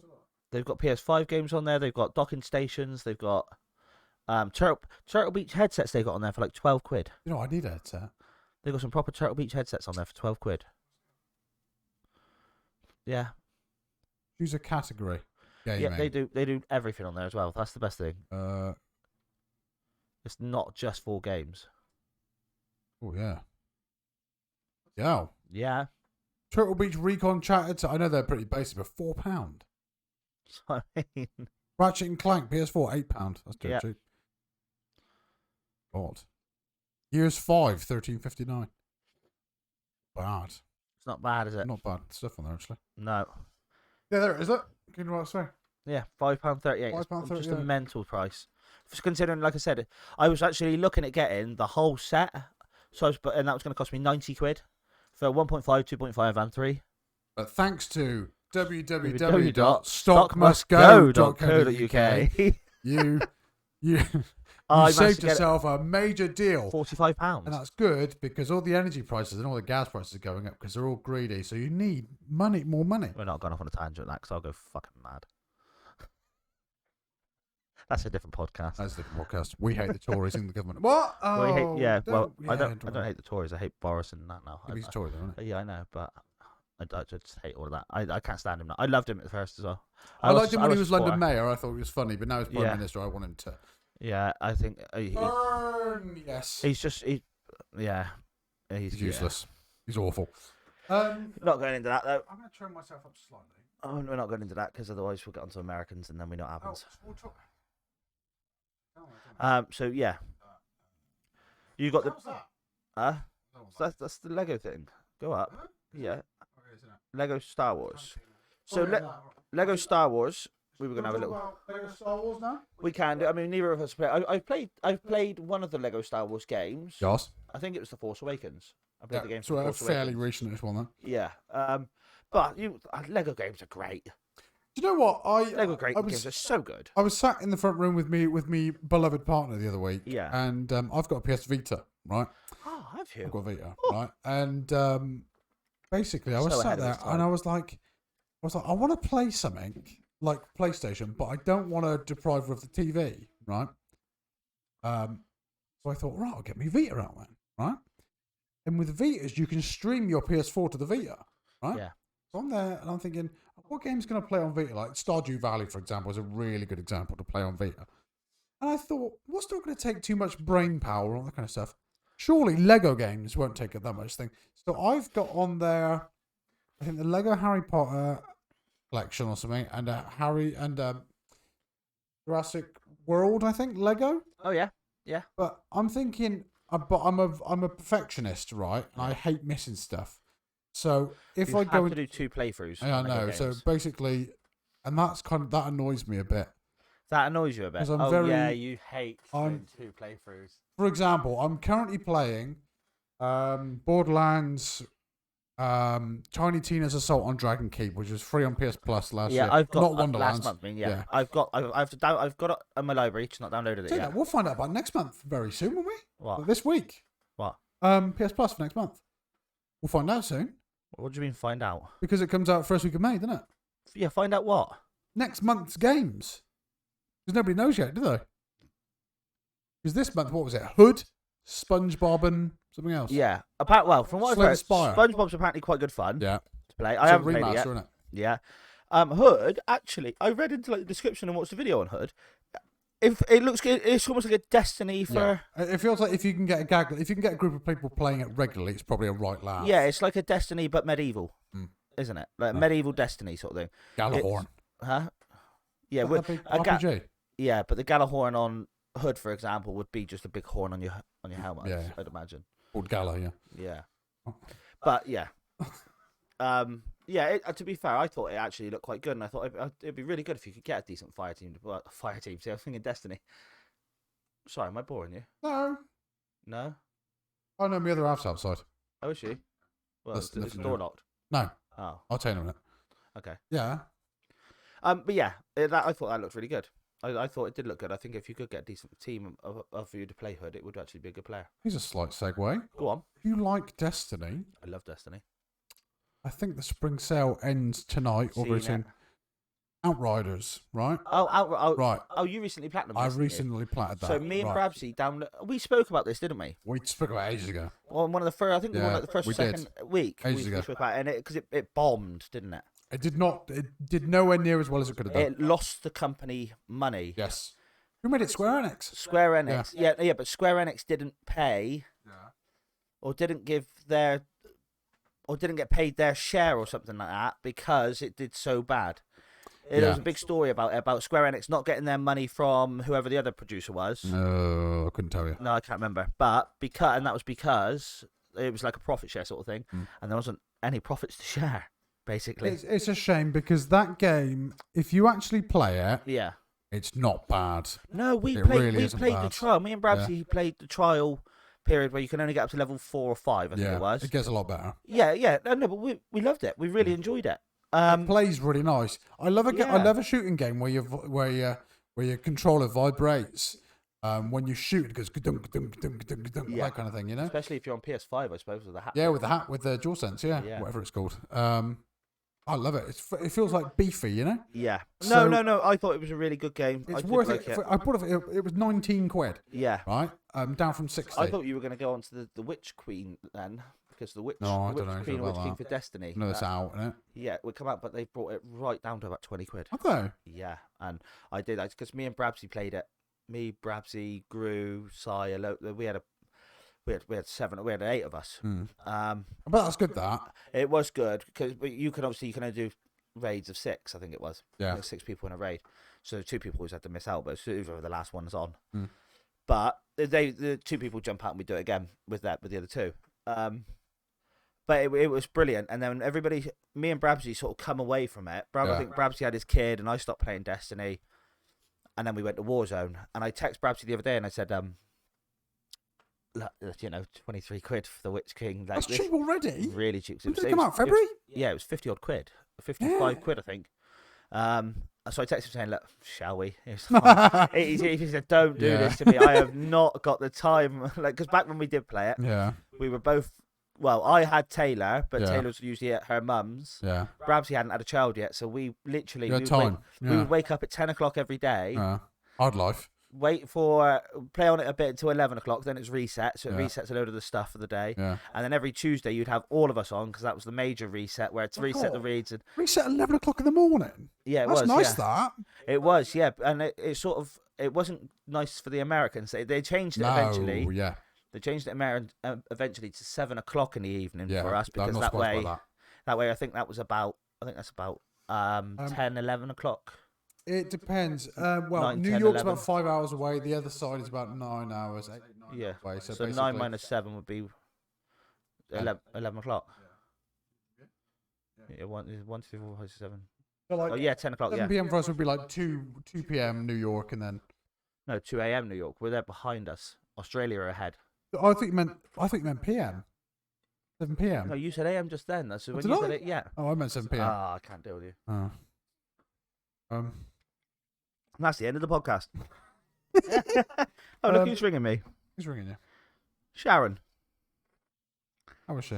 They've got PS5 games on there. They've got docking stations. They've got Turtle Beach headsets. They got on there for like £12. You know, I need a headset. They've got some proper Turtle Beach headsets on there for £12. Yeah, Choose a category. Gaming. yeah, they do. They do everything on there as well. That's the best thing. Oh It's not just for games. yeah. Yeah. Yeah, Turtle Beach Recon chatted. I know they're pretty basic, but £4. so I mean, Ratchet and Clank PS4 £8. That's too Yeah. cheap. God. Years 5 £13.59. Bad. it's not bad, is it? Not bad stuff on there actually. No. Yeah, there it is. It. Can you know what I say? Yeah, £5.38. It's £5.38. just a mental price. Just considering, like I said, I was actually looking at getting the whole set, and that was going to cost me £90 for 1.5, 2.5, and 3. But thanks to www.stockmustgo.co.uk. you I saved managed to get yourself a major deal. £45. And that's good because all the energy prices and all the gas prices are going up because they're all greedy. So you need money, more money. We're not going off on a tangent like that because I'll go fucking mad. That's a different podcast. That's the podcast. We hate the Tories in the government. What? Oh, Well, I don't don't hate the Tories. I hate Boris and that now. He's a Tory, though, isn't he? Yeah, I know, but I just hate all of that. I can't stand him now. I loved him at first as well. I liked him when he was London supporter. mayor. I thought he was funny, but now he's prime Yeah. minister. I want him to. Yeah, I think Yes. he's just he's useless. He's awful. Not going into that though. I'm going to turn myself up slightly. Oh, we're not going into that because otherwise we'll get onto Americans and then we know what happens. we'll talk. So yeah, you got the How's that? so that's the Lego thing. Go up. Huh? Yeah, Okay, isn't it? Lego Star Wars. So Oh, yeah, that. Lego Star Wars. We were Can gonna have a we little. talk about Lego Star Wars now? We can do. I mean, neither of us play. I've played one of the Lego Star Wars games. Yes. I think it was The Force Awakens. I played the game. So For a Force fairly Awakens. recent one then. Yeah. But Lego games are great. Do you know what Lego games are so good. I was sat in the front room with me beloved partner the other week. Yeah. And I've got a PS Vita, right? Oh, have you? I've got a Vita, right? And basically, I was So sat ahead of there its time. and I was like, I want to play something like PlayStation, but I don't want to deprive her of the TV, right? So I thought, right, I'll get me Vita out then, right? And with Vitas, you can stream your PS4 to the Vita, right? Yeah. So I'm there and I'm thinking, what game's going to play on Vita? Like Stardew Valley, for example, is a really good example to play on Vita. And I thought, what's not going to take too much brain power, all that kind of stuff? Surely Lego games won't take up that much thing. So I've got on there, I think the Lego Harry Potter collection or something, and Harry and Jurassic World, I think, Lego. Oh yeah. But I'm thinking, but I'm a perfectionist, right? And I hate missing stuff. So if You I have go to do 2 playthroughs. yeah, I on Lego know. So games. basically, and that's that annoys me a bit. That annoys you a bit. 'Cause I'm Oh very- yeah, you hate I'm- doing 2 playthroughs. For example, I'm currently playing Borderlands Tiny Tina's Assault on Dragon Keep, which was free on PS Plus last year. Yeah, I've got not last Wonderlands. month. I mean, yeah, Yeah. I've got it in my library. Just not downloaded it Say yet. that, we'll find out about next month very soon, won't we? What? This week. What? PS Plus for next month. We'll find out soon What do you mean find out? because it comes out first week of May, doesn't it? Yeah, find out what? Next month's games. Because nobody knows yet, do they? Because this month, what was it? Hood, SpongeBob, and something else. Yeah. From what I've Slay the heard, Spire. SpongeBob's apparently quite good fun Yeah. to play. It's I a haven't played it remaster, yet. isn't it? Yeah. Hood, actually, I read into like the description and watched the video on Hood. If it looks good, it's almost like a Destiny for. Yeah. It feels like if you can get a group of people playing it regularly, it's probably a right laugh. Yeah, it's like a Destiny but medieval, Mm. isn't it? Like medieval Destiny sort of thing. Galahorn. Huh? Yeah, Is with that a big a ga- RPG? yeah, but the Galahorn on Hood, for example, would be just a big horn on your helmet. Yeah. I'd imagine. Called Gala, yeah. Yeah, Oh. but yeah, to be fair, I thought it actually looked quite good, and I thought it'd be really good if you could get a decent fire team. See, I was thinking Destiny. Sorry, am I boring you? No. No. Oh, no, my other half's outside. Oh, is she? Well, That's is the nothing door new. locked? No, Oh, I'll tell you in a minute. okay. Yeah. But yeah, I thought that looked really good. I thought it did look good. I think if you could get a decent team of you to play Hood, it would actually be a good player. Here's a slight segue. Go on. If you like Destiny, I love Destiny. I think the spring sale ends tonight or very Seen it. soon. Outriders, right? Oh, Right. Oh, you recently platinum. I recently platted that. So me and right. Brabsy we spoke about this, didn't we? We spoke about it ages ago. On one of the first, I think Yeah, one of the first we or second week Ages we ago. spoke about it, and because it bombed, didn't it? It did not. It did nowhere near as well as it could have done. It lost the company money. Yes. Who made it? Square Enix. Square Enix, yeah, but Square Enix didn't pay or didn't get paid their share or something like that because it did so bad. There was a big story about Square Enix not getting their money from whoever the other producer was. No, I couldn't tell you. No, I can't remember. But that was because it was like a profit share sort of thing, and there wasn't any profits to share, basically. It's a shame because that game, if you actually play it, Yeah. it's not bad. No, we It played really we isn't played the bad. trial. Me and Brabsy played the trial period where you can only get up to level 4 or 5, I think it was. It gets a lot better. Yeah. No, but we loved it. We really enjoyed it. It plays really nice. I love Yeah. I love a shooting game where your controller vibrates. When you shoot, it goes dunk, dunk, dunk, dunk, dunk, Yeah. that kind of thing, you know? Especially if you're on PS5, I suppose, with the hat. Yeah, with the hat, with the DualSense, Yeah. whatever it's called. I love it. It feels like beefy, you know? Yeah. So- No. I thought it was a really good game. I It's did worth like it. I bought it was 19 quid, Yeah. right? Down from 60. I thought you were going to go on to the Witch Queen then, because the Witch, No, I the don't know Witch Queen anything and Witch about King that. for Destiny. No, it's out, isn't it? Yeah, it would come out, but they brought it right down to about 20 quid. Okay. Yeah, and I did that because me and Brabsy played it. Me, Brabsy, Gru, Si, we had 8 of us. But that's good, that. It was good because you can only do raids of 6. I think it was. Yeah. There 6 people in a raid, so 2 people always had to miss out. But whoever were the last ones on. Mm. But the 2 people jump out and we do it again with the other 2. But it was brilliant, and then me and Brabsy sort of come away from it. I think Brabsy had his kid, and I stopped playing Destiny, and then we went to Warzone. And I texted Brabsy the other day, and I said, look, 23 quid for the Witch King. Like, That's cheap already. really cheap. When did it come out? February? Yeah, it was 50 odd quid, 55 quid, I think. So I texted him saying, look, shall we? He said, don't do this to me. I have not got the time. Because back when we did play it, Yeah. we were both. Well, I had Taylor, but Yeah. Taylor was usually at her mum's. Yeah. Brabsy hadn't had a child yet, so we literally You had time. we would wake up at 10 o'clock every day, Hard life. wait for play on it a bit until 11 o'clock, then it's reset, so it Yeah. resets a load of the stuff for the day. Yeah. And then every Tuesday you'd have all of us on because that was the major reset where it's reset the God. reads and Reset at 11 o'clock in the morning. yeah, it That's was nice, yeah. that. It was, yeah, and it sort of it wasn't nice for the Americans. They changed it eventually. Yeah. They changed it eventually to 7 o'clock in the evening Yeah. for us I'm because not that surprised way, by that way I think that's about 10, 11 o'clock. It depends. 9, New 10, York's 11. about 5 hours away. The other side is about 9 hours. 8, 9 Yeah. hours away. So, So 9 basically- minus 7 would be 11 o'clock. Yeah, 1, 2, 3, 4, 5, 6, 7. So like Oh yeah, 10 o'clock. 7 Yeah. p.m. for us would be like 2 p.m. New York, and then No, 2 a.m. New York. We're there behind us. Australia are ahead. I think you meant p.m. 7 p.m. No, you said a.m. just then. That's when did you I? said it. Yeah. Oh, I meant 7 p.m. Ah, I can't deal with you. Oh. And that's the end of the podcast. Oh, look who's ringing me. Who's ringing you? Sharon. How was she?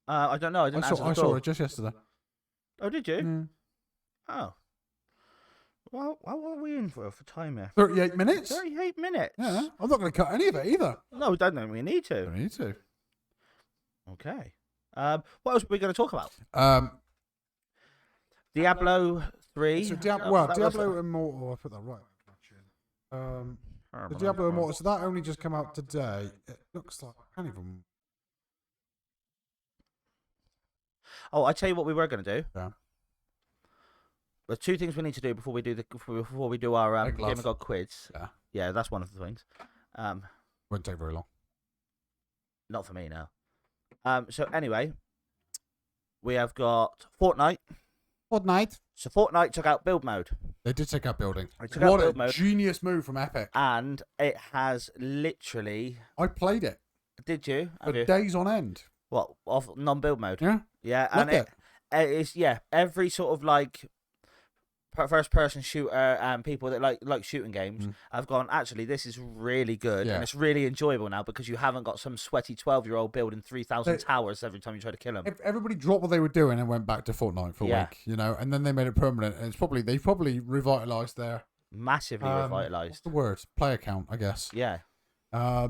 I don't know. I didn't answer I the saw call. her just yesterday. Oh, did you? Yeah. Oh. Well, what are we in for time here? 38 minutes? 38 minutes. Yeah. I'm not going to cut any of it either. No, we don't think we need to. Don't need to. Okay. What else are we going to talk about? Diablo 3. So That was- Diablo Immortal. I put that right. The Diablo Immortal. So that only just came out today. It looks like I can't even. Oh, I tell you what we were going to do. Yeah. There's 2 things we need to do before we do our Make love. Game of God quiz. Yeah. Yeah, that's one of the things. Won't take very long. Not for me now. So anyway, we have got Fortnite. Fortnite. So Fortnite took out build mode, They did take out building. They took out What a build mode. genius move from Epic. and it has literally. I played it Did you? for Have you? days on end. What off non-build mode? Yeah. Yeah, and Loved it is every sort of like first-person shooter and people that like shooting games have gone, actually, this is really good Yeah. and it's really enjoyable now because you haven't got some sweaty 12-year-old building 3,000 towers every time you try to kill him. If everybody dropped what they were doing and went back to Fortnite for a Yeah. week, you know, and then they made it permanent, and they probably revitalized their Massively what's revitalized. the word? Player count, I guess. Yeah. I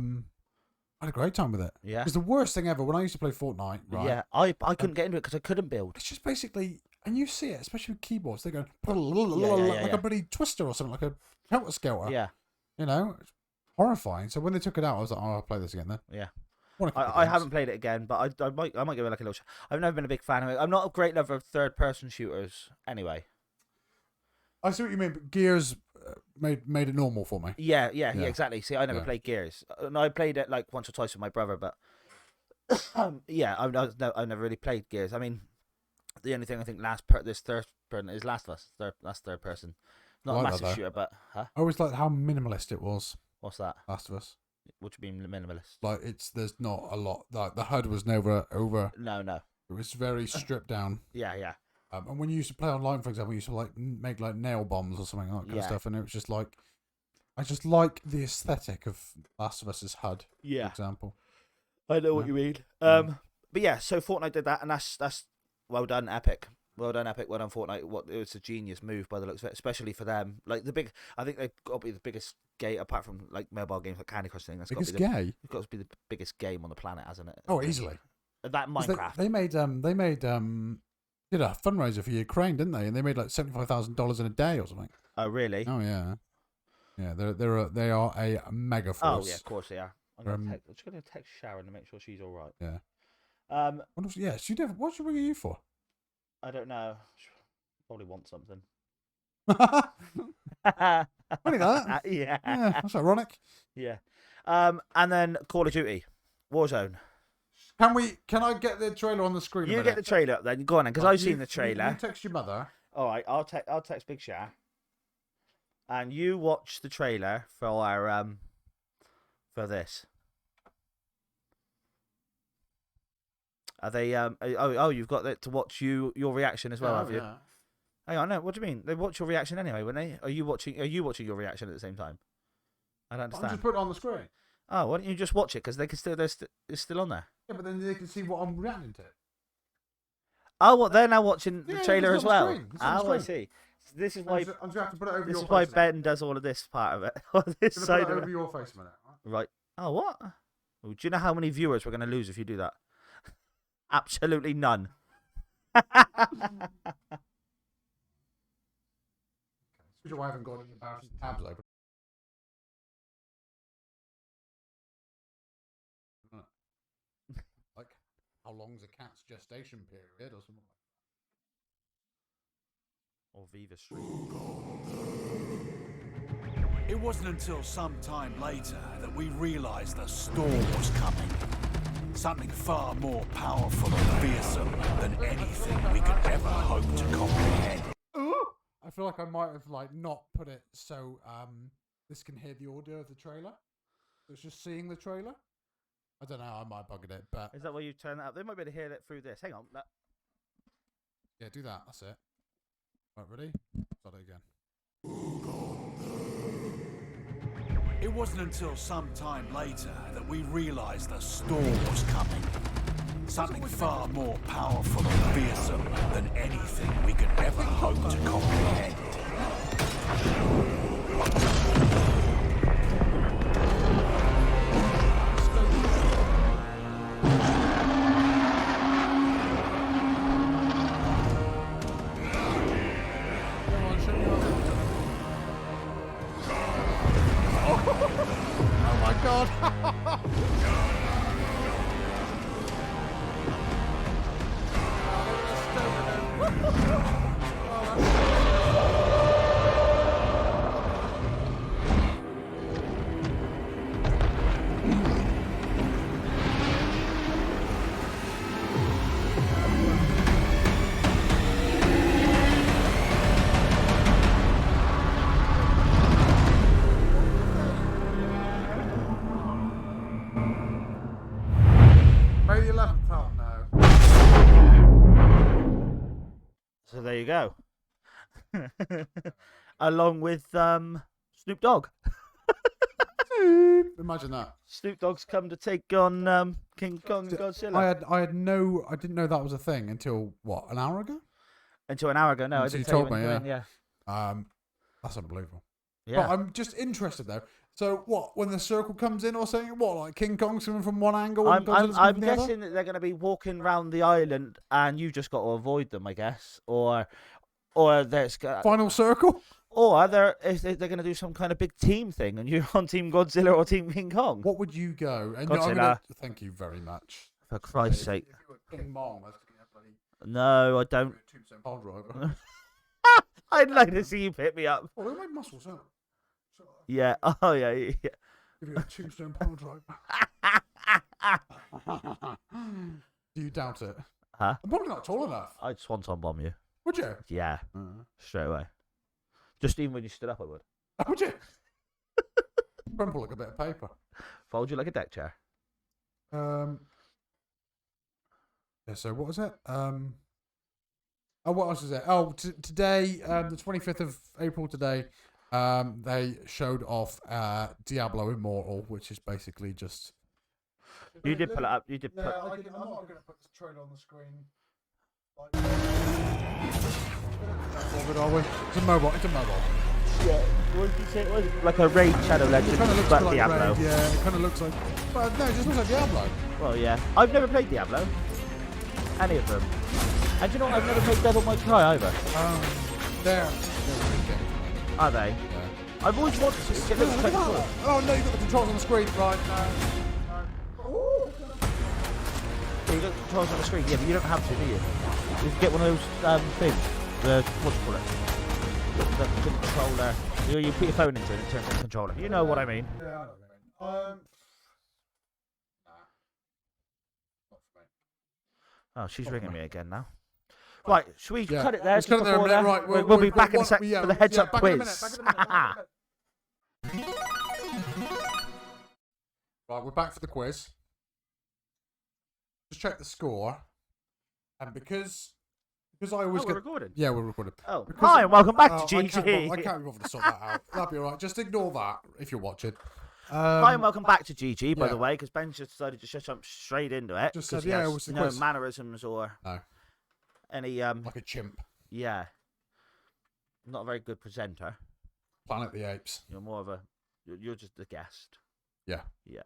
had a great time with it. Yeah. It was the worst thing ever when I used to play Fortnite. Right. Yeah. I couldn't get into it because I couldn't build. It's just basically, and you see it, especially with keyboards, they go yeah, like yeah. a bloody twister or something, like a helter skelter. Yeah. You know, it's horrifying. So when they took it out, I was like, oh, I'll play this again then. Yeah. I I haven't played it again, but I might give it like a little. I've never been a big fan of it. I'm not a great lover of third-person shooters anyway. I see what you mean, but Gears made it normal for me. Yeah, exactly. See, I never Yeah. played Gears. And I played it like once or twice with my brother, but yeah, I've never really played Gears. I mean, the only thing I think this third person is Last of Us. That's third person. Not I a like that, massive though. shooter, but I always liked how minimalist it was. what's that? Last of Us. What do you mean minimalist? Like there's not a lot. Like the HUD was never over. No. It was very stripped down. Yeah. And when you used to play online, for example, you used to like make like nail bombs or something like that kind of Yeah. stuff, and it was just like, I just like the aesthetic of Last of Us's HUD, for Yeah. example. I know what Yeah. you mean. Mm. But yeah, so Fortnite did that, and that's well done, Epic. Well done, Epic. Well done, Fortnite. It was a genius move by the looks of it, especially for them. Like I think they've got to be the biggest game apart from like mobile games like Candy Crush thing. That's Because got to be gay. it's got to be the biggest game on the planet, hasn't it? Oh, easily. That 'Cause Minecraft. They made did a fundraiser for Ukraine, didn't they? And they made like $75,000 in a day or something. Oh really? Oh yeah, yeah. They are a mega Oh force. yeah, of course they are. I'm just gonna text Sharon to make sure she's all right. Yeah. What She did. What should we get you for? I don't know. Probably want something. Funny that. Yeah. Yeah, that's ironic. Yeah. And then Call of Duty, Warzone. Can I get the trailer on the screen? You get the trailer up then. Go on then, because I've seen the trailer. You text your mother. All right, I'll text Big Shah, and you watch the trailer for our for this. Are they you've got it to watch your reaction as well, have you? Yeah. Hang on, no. What do you mean? They watch your reaction anyway, wouldn't they? Are you watching your reaction at the same time? I don't I'll understand. just put it on the screen. Oh, why don't you just watch it? Because it's still on there. Yeah, but then they can see what I'm reacting to. Oh, what? They're now watching the Yeah, trailer it's as on the well. screen. It's on the Oh, I screen. see. So this is I'm why just going to have to put it over this your is why face. Ben does all of this part of it. On this I'm side going to put of it it. over your face a minute. Right? Right. Oh, what? Oh, do you know how many viewers we're going to lose if you do that? Absolutely none. Because I haven't got any embarrassing tabs open. Like, how long's a cat's gestation period or something? Or Viva Street. It wasn't until some time later that we realized the storm was coming. Something far more powerful and fearsome than anything we could ever hope to comprehend. I feel like I might have like not put it so this can hear the audio of the trailer. So it's just seeing the trailer. I don't know. I might have bugged it, but Is that why you turn that up? They might be able to hear it through this. Hang on. No. yeah, do that. That's it. Right, ready? Start it again. It wasn't until some time later that we realized the storm was coming. Something far more powerful and fearsome than anything we could ever hope to comprehend. Come on, show me your Oh my god! May the 11th. Oh no. So there you go. Along with Snoop Dogg. Imagine that. Snoop Dogg's come to take on King Kong and Godzilla. I didn't know that was a thing until what, an hour ago? Until an hour ago, no, I Until didn't you tell told when me, you went, yeah. That's unbelievable. Yeah. But I'm just interested though. So what, when the circle comes in or something, what, like King Kong's coming from one angle and Godzilla's coming I'm from the other? guessing that they're going to be walking around the island, and you just got to avoid them, I guess, or there's Final circle? or they're going to do some kind of big team thing, and you're on Team Godzilla or Team King Kong. What would you go? And Godzilla. thank you very much. For Christ's sake! If you were King Mong, that's bloody No, I don't. tombstone pole driver. I'd like to see you pick me up. Oh, they're my muscles, aren't they? Yeah. Oh yeah. Yeah. Give you a tombstone pole driver. Do you doubt it? Huh? I'm probably not tall enough. I'd swanton bomb you. Would you? Yeah. Straight away. Just even when you stood up, I would. Would you? Crumple like a bit of paper. Fold you like a deck chair. Yeah, so what was it? What else is there? Oh, today, the 25th of April today, they showed off Diablo Immortal, which is basically just... You did pull it up. You did put. I'm not going to put the trailer on the screen. It's a mobile. Yeah. What did you say it was? Like a Raid Shadow Legends, It kind of looks but like Diablo. Raid, yeah, it kind of looks like... Well, no, it just looks like Diablo. Well, yeah. I've never played Diablo. Any of them. And do you know what? I've never played Devil May Cry either. There. Are they? Yeah. I've always wanted to. It looks quite cool. Oh, no, you've got the controls on the screen. Right, Yeah, you got the controls on the screen. Yeah, but you don't have to, do you? You can get one of those things. The what do you call it? The controller. You put your phone into it and it turns into a controller. You know what I mean? Yeah, I know what you mean. Oh, she's ringing me again now. Right, should we Yeah. cut it there? Let's cut it there a before minute. that? Right, We'll be we've back got in a sec one- yeah, for the heads up back quiz. in a minute, back in a minute, back in a minute. Right, we're back for the quiz. Just check the score, and because I always Oh, we're get recording. yeah, we're recording. Oh, Because- hi and welcome back to I GG. can't be bothered to sort that out. That'll be all right. Just ignore that if you're watching. Hi and welcome back to GG, by yeah. the way, because Ben just decided to just jump straight into it. Just 'cause said, he yeah, has it was the no quiz. mannerisms or No, any like a chimp. yeah. Not a very good presenter. Planet of the Apes. You're more of a you're just a guest. Yeah. Yeah.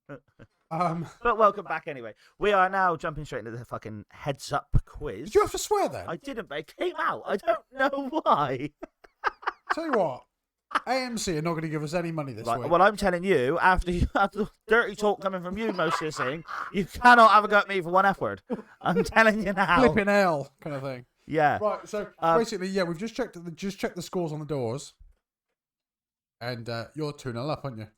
Did But welcome back anyway. We are now jumping straight into the fucking heads up quiz. you have to swear then? I didn't, but it came out. I don't know why. Tell you what, AMC are not going to give us any money this Right, week. well, I'm telling you, after dirty talk coming from you most of this thing, you cannot have a go at me for one F word. I'm telling you now. Flipping L kind of thing. Yeah. Right, so basically, yeah, we've just checked the scores on the doors, and you're 2-0 up, aren't you?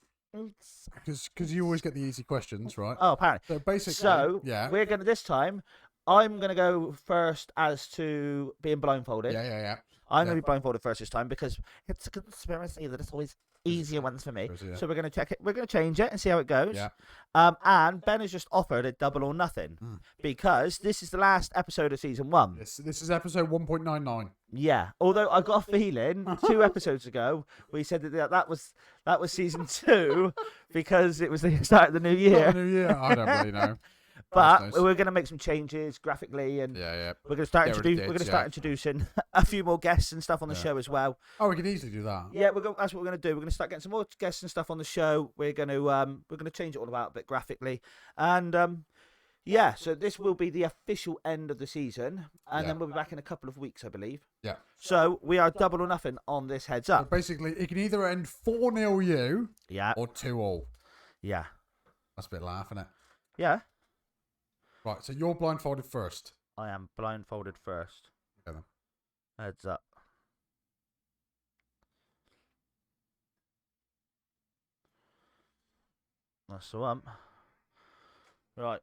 Because you always get the easy questions, right? Oh, apparently. So basically, So yeah, we're gonna this time. I'm gonna go first as to being blindfolded. yeah. I'm gonna be blindfolded first this time because it's a conspiracy that it's always easier ones for me. Conspiracy, yeah. So we're gonna check it. We're gonna change it and see how it goes. Yeah. And Ben has just offered a double or nothing because this is the last episode of season 1. This is episode 1.99. Yeah. Although I got a feeling 2 episodes ago we said that was season 2 because it was the start of the new year. New year. I don't really know. But That's nice. we're going to make some changes graphically, and Yeah. we're going to start Get rid of we're going to dates, start yeah. introducing a few more guests and stuff on the Yeah. show as well. Oh, we can easily do that. Yeah, that's what we're going to do. We're going to start getting some more guests and stuff on the show. We're going to change it all about a bit graphically, and yeah. So this will be the official end of the season, and Yeah. then we'll be back in a couple of weeks, I believe. Yeah. So we are double or nothing on this heads So up. basically, it can either end 4-0 you Yeah. or 2-all. Yeah. That's a bit laughing it. Yeah. Right, so you're blindfolded first. I am blindfolded first. Okay, then. Heads up. That's the one. Right.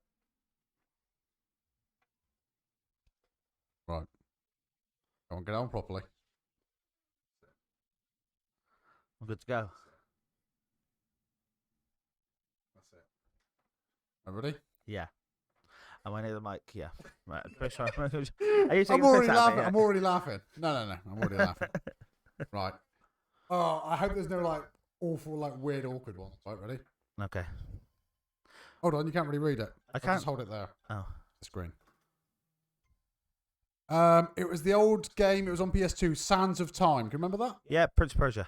Right. Go on, get on properly. I'm good to go. That's it. Everybody? Yeah. Am I near the mic? Yeah. Right. I'm pretty sure. Are you I'm taking already the piss out of laughing. me? I'm already laughing. No. I'm already laughing. Right. Oh, I hope there's no like awful, like weird, awkward ones. Right, ready? Okay. Hold on, you can't really read it. I I'll can't. just hold it there. Oh. The screen. It was the old game. It was on PS2. Sands of Time. Can you remember that? Yeah, Prince of Persia.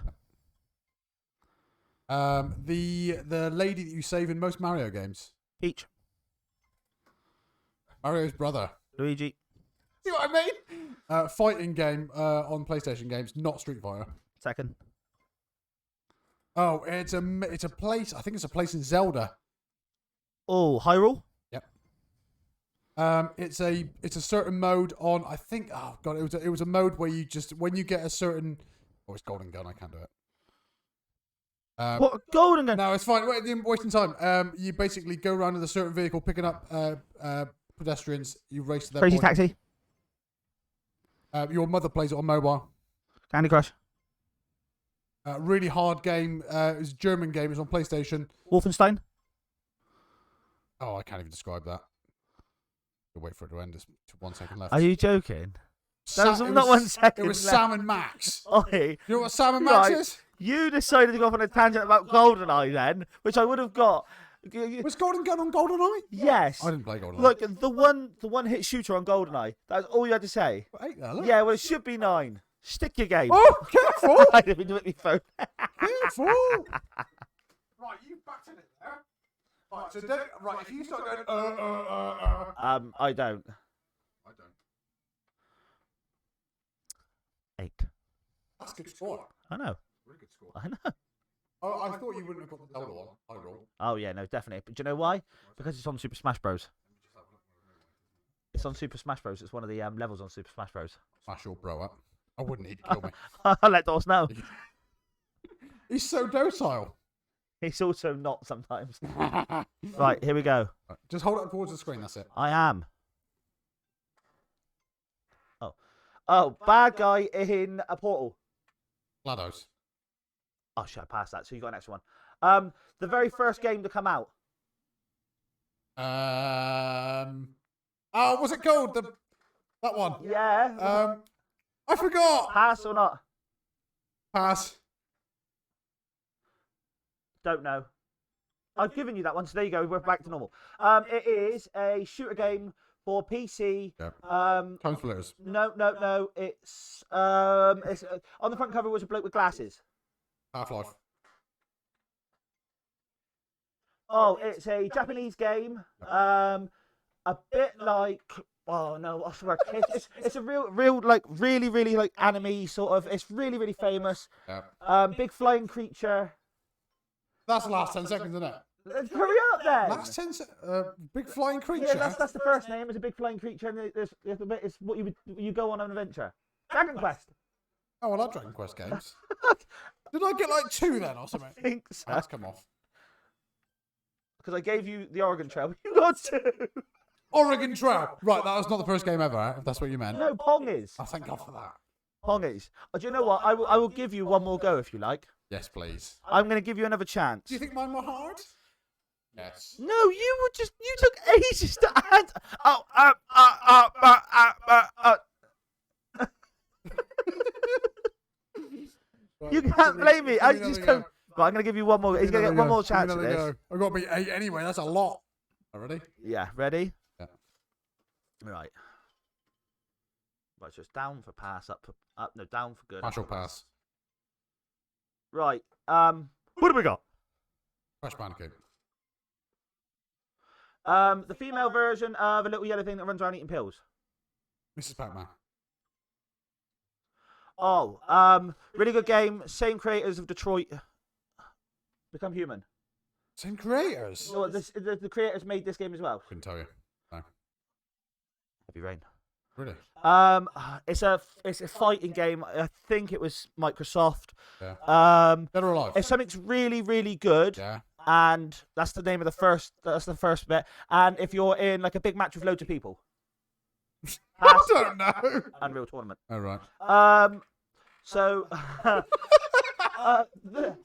The lady that you save in most Mario games. Peach. Mario's brother. Luigi. See what I mean? Fighting game on PlayStation games, not Street Fighter. Second. Oh, it's a place. I think it's a place in Zelda. Oh, Hyrule. Yep. It's a certain mode on. I think. Oh god, it was a mode where you just when you get a certain. Oh, it's Golden Gun. I can't do it. What golden gun? No, it's fine. Wait, you're wasting time. You basically go around with a certain vehicle, picking up pedestrians. You race to their Crazy point. Taxi. Your mother plays it on mobile. Candy Crush. Really hard game. It was a German game. It was on PlayStation. Wolfenstein. Oh, I can't even describe that. We'll wait for it to end. There's 1 second left. Are you joking? Sa- That was it not 1 second It was left. Sam and Max. Oi, You know what Sam and Max Right. is? you decided to go off on a tangent about GoldenEye then, which I would have got. Was Golden Gun on GoldenEye? Yes. I didn't play GoldenEye. Look, the one hit shooter on GoldenEye. That's all you had to say. Hey, there, look. Yeah, well, it should be 9. Stick your game. Oh, careful! I didn't mean to make me phone. Careful! Right, you batted it there. Right, so right, if you start going, I don't. I don't. 8. That's a good score. I know. Really good score. I know. Oh, I thought you wouldn't have got the Zelda one. I roll. Oh yeah, no, definitely. But do you know why? Because it's on Super Smash Bros. It's on Super Smash Bros. It's one of the levels on Super Smash Bros. Smash your bro up. I wouldn't need to kill me. I'll let Dawes know. He's so docile. He's also not sometimes. Right, here we go. Just hold it up towards the screen. That's it. I am. Oh, bad guy in a portal. GLaDOS. Oh shit, I passed that. So you got an extra one. The very first game to come out. Oh, was it called that one? Yeah. I forgot. Pass or not? Pass. Don't know. I've given you that one, so there you go. We're back to normal. It is a shooter game for PC. Yep. Time Splitters. No. It's on the front cover was a bloke with glasses. Half-Life. Oh, it's a Japanese game. A bit like. Oh no, what's the word? It's a real like really like anime sort of. It's really famous. Yep. Big flying creature. That's the last 10 seconds, isn't it? Hurry up then. Last 10 big flying creature. Yeah, that's the first name. It's a big flying creature, and there's a bit. It's what you go on an adventure. Dragon Quest. Oh, I like Dragon Quest games. Did I get like 2 then or something? I think so. That's come off. Because I gave you the Oregon Trail. You got 2. Oregon Trail. Right, that was not the first game ever, if that's what you meant. No, Pong is. Oh, thank God for that. Pong is. Oh, do you know what? I will give you one more go if you like. Yes, please. I'm going to give you another chance. Do you think mine were hard? Yes. No, you took ages to add. You can't blame me. I just come. Right, I'm going to give you one more. He's going to get one more chance at this. I've got to be 8 anyway. That's a lot. Ready? Yeah, ready? Yeah. Right. Right, so it's down for pass, up for no, down for good. Partial pass. Right. What have we got? Crash Bandicoot. The female version of a little yellow thing that runs around eating pills. Mrs. Pac-Man. Oh, really good game. Same creators of Detroit. Become Human. Same creators. No, the creators made this game as well. Couldn't tell you. No. Heavy Rain. Really? It's a fighting game. I think it was Microsoft. Yeah. Dead or Alive. If something's really good, Yeah. and that's the name of the first. That's the first bit. And if you're in like a big match with loads of people. I don't know. Unreal Tournament. Oh, right. So, the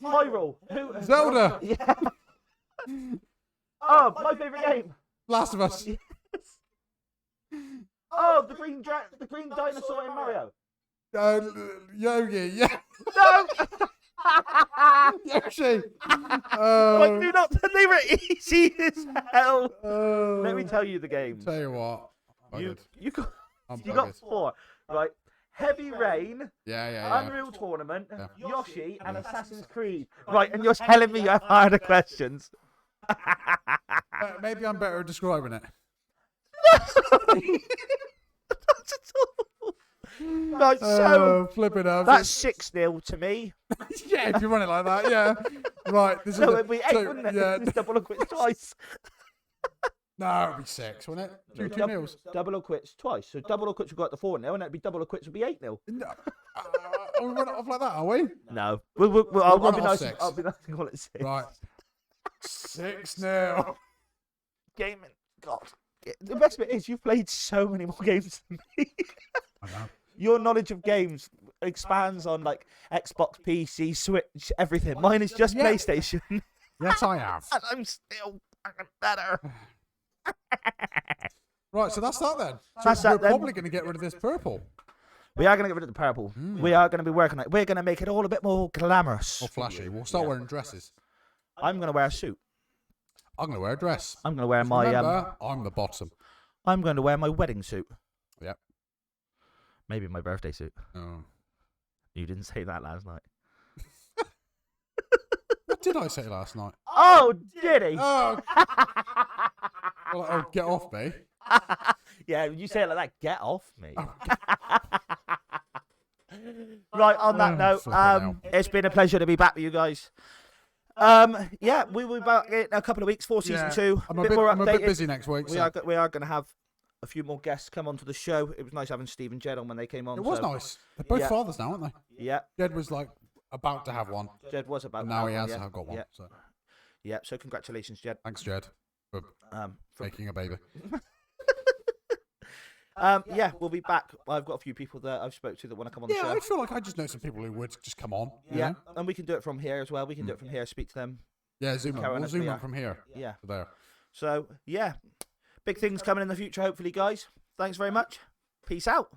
Hyrule. Zelda. Yeah. Oh, my favourite game. Last of Us. Yes. the the green dinosaur in Mario. Yogi, yeah. No. Yoshi. Wait, do not deliver it easy as hell. Let me tell you the games. Tell you what. You I'm got buggered. 4, right? Heavy Rain, Yeah. Unreal Tournament, Yeah. Yoshi, and Assassin's Creed. Right, and you're telling me you have harder questions. Maybe I'm better at describing it. Right, so Flipping out. that's 6-0 to me. Yeah, if you run it like that, yeah. Right. This So is it'd be 8, wouldn't it? Yeah. It's double or quits twice. No, it'd be 6, wouldn't it? Two nils. Double or quits twice. So double or quits would go up to 4-0, and that'd be double or quits would be 8-0. No. Are we run it off like that, are we? No. run I'll be it off nice. 6. I'll be nice and call it 6. Right. 6-0. Gaming. God. The best bit is you've played so many more games than me. I know. Your knowledge of games expands on like Xbox, PC, Switch, everything. Mine is just Yeah. PlayStation, and Yes, I have. I'm still fucking better. Right, so that's that then. So That's that we're then. probably going to get rid of this purple. We are going to get rid of the purple. We are going to be working on it. We're going to make it all a bit more glamorous. Or flashy. We'll start wearing dresses. I'm going to wear a suit. I'm going to wear a dress. I'm going to wear my Remember, I'm the bottom. I'm going to wear my wedding suit. Yep. Maybe my birthday suit. Oh. You didn't say that last night. What did I say last night? Oh, did he? Oh. Well, oh, get off me. Yeah, you say it like that. Get off me. Oh, Right, on that Oh, note, flipping hell. it's been a pleasure to be back with you guys. Yeah, we will be back in a couple of weeks for season 2. I'm a bit busy next week. We So. are going to have a few more guests come onto the show. It was nice having Steve and Jed on when they came on. It was so, nice. They're both Yeah. fathers now, aren't they? Yeah, Jed was like about to have one. Jed was about. And to now have he one, has yeah. got one. Yeah, So yeah. So congratulations, Jed. thanks, Jed, for For making a baby. yeah, we'll be back. I've got a few people that I've spoke to that want to come on the Yeah, show. I feel like I just know some people who would just come on. you Yeah, know? and we can do it from here as well. We can do it from here. Speak to them. Yeah, zoom Carry on. on We'll as zoom we on are. from here Yeah. to there. So yeah, big things coming in the future. Hopefully, guys. Thanks very much. Peace out.